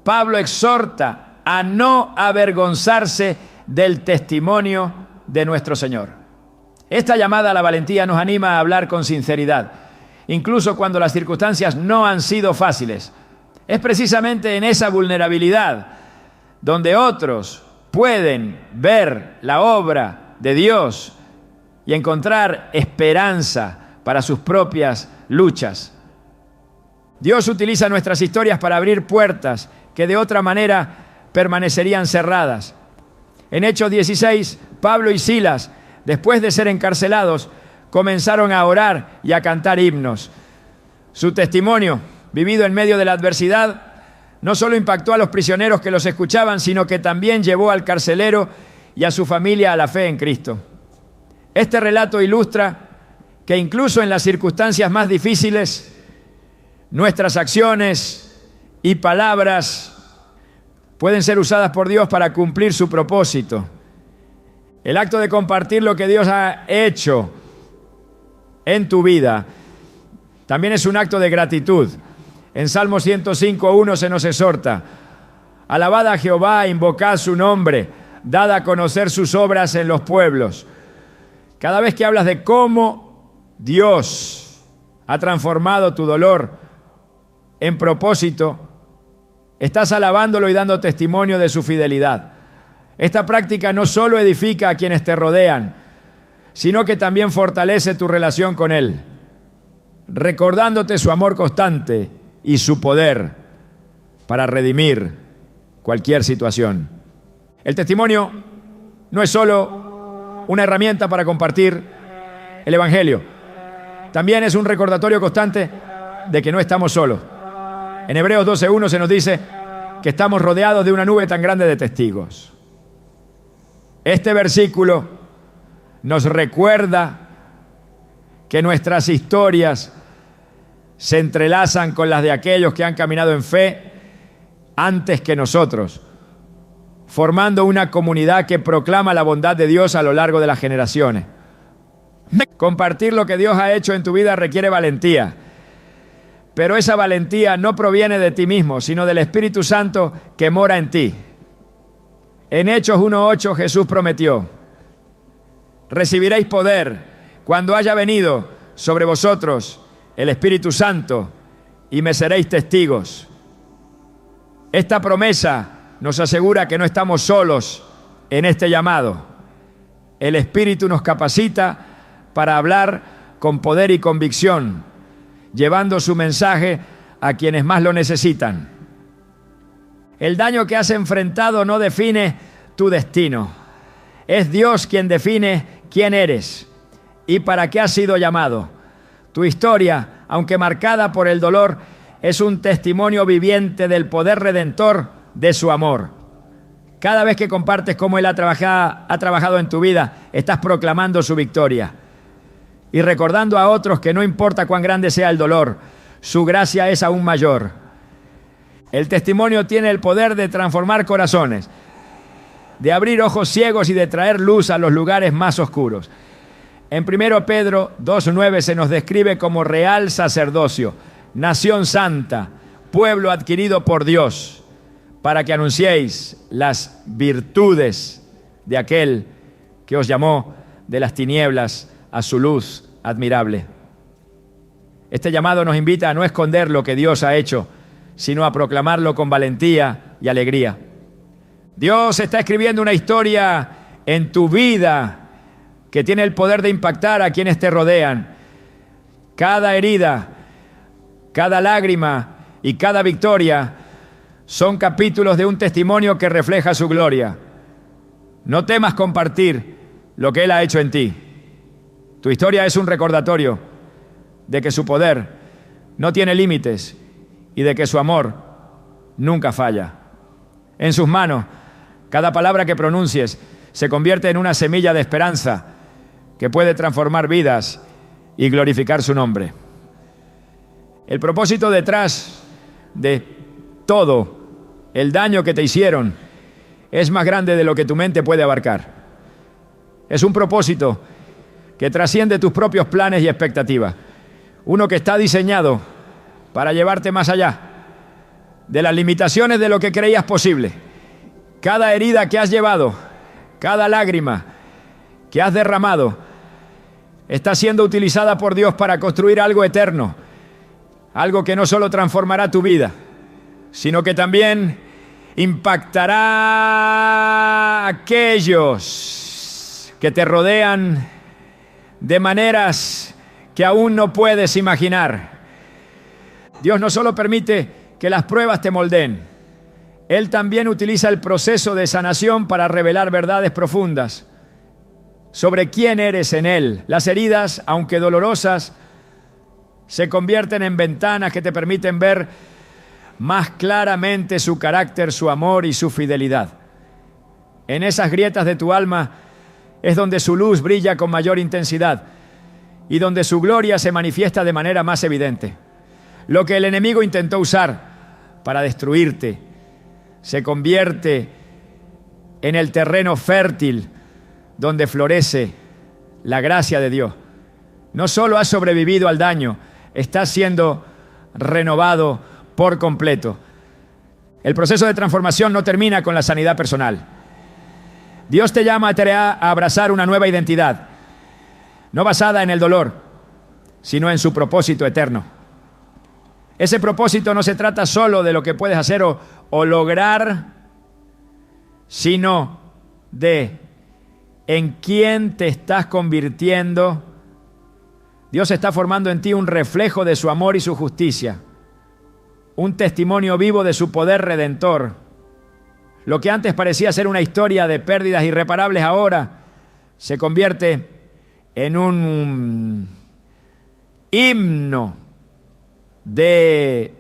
Pablo exhorta a no avergonzarse del testimonio de nuestro Señor. Esta llamada a la valentía nos anima a hablar con sinceridad. incluso cuando las circunstancias no han sido fáciles. Es precisamente en esa vulnerabilidad donde otros pueden ver la obra de Dios y encontrar esperanza para sus propias luchas. Dios utiliza nuestras historias para abrir puertas que de otra manera permanecerían cerradas. En Hechos 16, Pablo y Silas, después de ser encarcelados, comenzaron a orar y a cantar himnos. Su testimonio, vivido en medio de la adversidad, no solo impactó a los prisioneros que los escuchaban, sino que también llevó al carcelero y a su familia a la fe en Cristo. Este relato ilustra que incluso en las circunstancias más difíciles, nuestras acciones y palabras pueden ser usadas por Dios para cumplir su propósito. El acto de compartir lo que Dios ha hecho en tu vida también es un acto de gratitud. En Salmo 105:1 se nos exhorta: alabad a Jehová, invocad su nombre, dad a conocer sus obras en los pueblos. Cada vez que hablas de cómo Dios ha transformado tu dolor en propósito, estás alabándolo y dando testimonio de su fidelidad. Esta práctica no solo edifica a quienes te rodean, sino que también fortalece tu relación con Él, recordándote su amor constante y su poder para redimir cualquier situación. El testimonio no es solo una herramienta para compartir el Evangelio, también es un recordatorio constante de que no estamos solos. En Hebreos 12:1 se nos dice que estamos rodeados de una nube tan grande de testigos. Este versículo nos recuerda que nuestras historias se entrelazan con las de aquellos que han caminado en fe antes que nosotros, formando una comunidad que proclama la bondad de Dios a lo largo de las generaciones. Compartir lo que Dios ha hecho en tu vida requiere valentía, pero esa valentía no proviene de ti mismo, sino del Espíritu Santo que mora en ti. En Hechos 1:8 Jesús prometió: recibiréis poder cuando haya venido sobre vosotros el Espíritu Santo y me seréis testigos. Esta promesa nos asegura que no estamos solos en este llamado. El Espíritu nos capacita para hablar con poder y convicción, llevando su mensaje a quienes más lo necesitan. El daño que has enfrentado no define tu destino. Es Dios quien define quién eres y para qué has sido llamado. Tu historia, aunque marcada por el dolor, es un testimonio viviente del poder redentor de su amor. Cada vez que compartes cómo Él ha trabajado en tu vida, estás proclamando su victoria y recordando a otros que no importa cuán grande sea el dolor, su gracia es aún mayor. El testimonio tiene el poder de transformar corazones, de abrir ojos ciegos y de traer luz a los lugares más oscuros. En 1 Pedro 2:9 se nos describe como real sacerdocio, nación santa, pueblo adquirido por Dios, para que anunciéis las virtudes de aquel que os llamó de las tinieblas a su luz admirable. Este llamado nos invita a no esconder lo que Dios ha hecho, sino a proclamarlo con valentía y alegría. Dios está escribiendo una historia en tu vida que tiene el poder de impactar a quienes te rodean. Cada herida, cada lágrima y cada victoria son capítulos de un testimonio que refleja su gloria. No temas compartir lo que Él ha hecho en ti. Tu historia es un recordatorio de que su poder no tiene límites y de que su amor nunca falla. En sus manos, cada palabra que pronuncies se convierte en una semilla de esperanza que puede transformar vidas y glorificar su nombre. El propósito detrás de todo el daño que te hicieron es más grande de lo que tu mente puede abarcar. Es un propósito que trasciende tus propios planes y expectativas. Uno que está diseñado para llevarte más allá de las limitaciones de lo que creías posible. Cada herida que has llevado, cada lágrima que has derramado, está siendo utilizada por Dios para construir algo eterno, algo que no solo transformará tu vida, sino que también impactará a aquellos que te rodean de maneras que aún no puedes imaginar. Dios no solo permite que las pruebas te moldeen, Él también utiliza el proceso de sanación para revelar verdades profundas sobre quién eres en Él. Las heridas, aunque dolorosas, se convierten en ventanas que te permiten ver más claramente su carácter, su amor y su fidelidad. En esas grietas de tu alma es donde su luz brilla con mayor intensidad y donde su gloria se manifiesta de manera más evidente. Lo que el enemigo intentó usar para destruirte se convierte en el terreno fértil donde florece la gracia de Dios. No solo has sobrevivido al daño, estás siendo renovado por completo. El proceso de transformación no termina con la sanidad personal. Dios te llama a abrazar una nueva identidad, no basada en el dolor, sino en su propósito eterno. Ese propósito no se trata solo de lo que puedes hacer o lograr, sino de en quién te estás convirtiendo. Dios está formando en ti un reflejo de su amor y su justicia, un testimonio vivo de su poder redentor. Lo que antes parecía ser una historia de pérdidas irreparables ahora se convierte en un himno de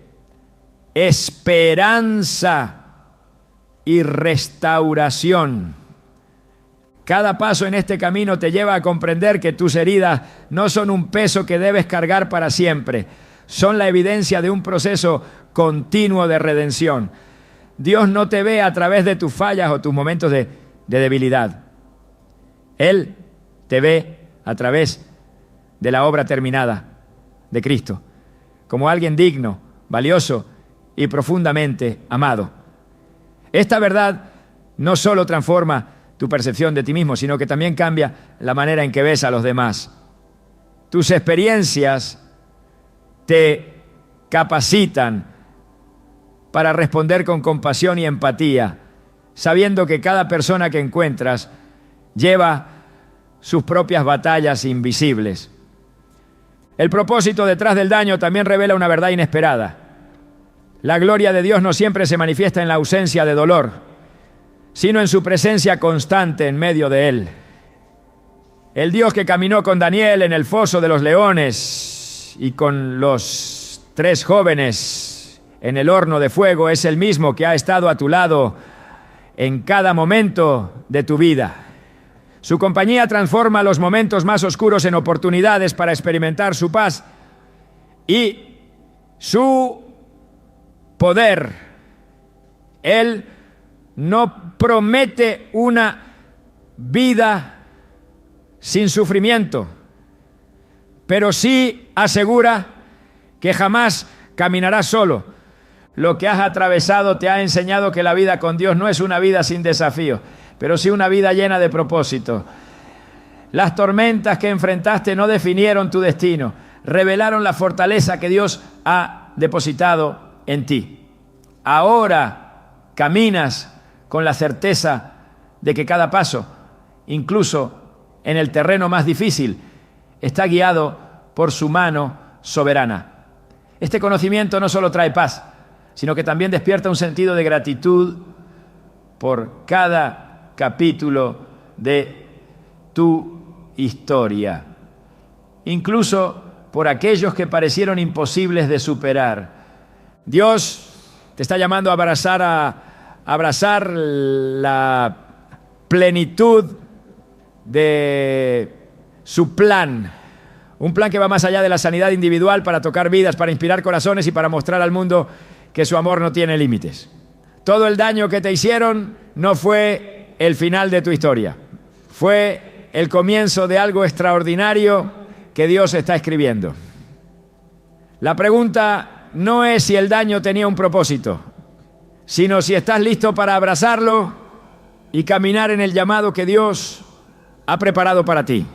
esperanza y restauración. Cada paso en este camino te lleva a comprender que tus heridas no son un peso que debes cargar para siempre, son la evidencia de un proceso continuo de redención. Dios no te ve a través de tus fallas o tus momentos de debilidad. Él te ve a través de la obra terminada de Cristo, como alguien digno, valioso y profundamente amado. Esta verdad no solo transforma tu percepción de ti mismo, sino que también cambia la manera en que ves a los demás. Tus experiencias te capacitan para responder con compasión y empatía, sabiendo que cada persona que encuentras lleva sus propias batallas invisibles. El propósito detrás del daño también revela una verdad inesperada. La gloria de Dios no siempre se manifiesta en la ausencia de dolor, sino en su presencia constante en medio de él. El Dios que caminó con Daniel en el foso de los leones y con los 3 jóvenes en el horno de fuego es el mismo que ha estado a tu lado en cada momento de tu vida. Su compañía transforma los momentos más oscuros en oportunidades para experimentar su paz y su poder. Él no promete una vida sin sufrimiento, pero sí asegura que jamás caminarás solo. Lo que has atravesado te ha enseñado que la vida con Dios no es una vida sin desafíos, pero sí una vida llena de propósito. Las tormentas que enfrentaste no definieron tu destino, revelaron la fortaleza que Dios ha depositado en ti. Ahora caminas con la certeza de que cada paso, incluso en el terreno más difícil, está guiado por su mano soberana. Este conocimiento no solo trae paz, sino que también despierta un sentido de gratitud por cada capítulo de tu historia, incluso por aquellos que parecieron imposibles de superar. Dios te está llamando a abrazar la plenitud de su plan, un plan que va más allá de la sanidad individual para tocar vidas, para inspirar corazones y para mostrar al mundo que su amor no tiene límites. Todo el daño que te hicieron no fue el final de tu historia, fue el comienzo de algo extraordinario que Dios está escribiendo. La pregunta no es si el daño tenía un propósito, sino si estás listo para abrazarlo y caminar en el llamado que Dios ha preparado para ti.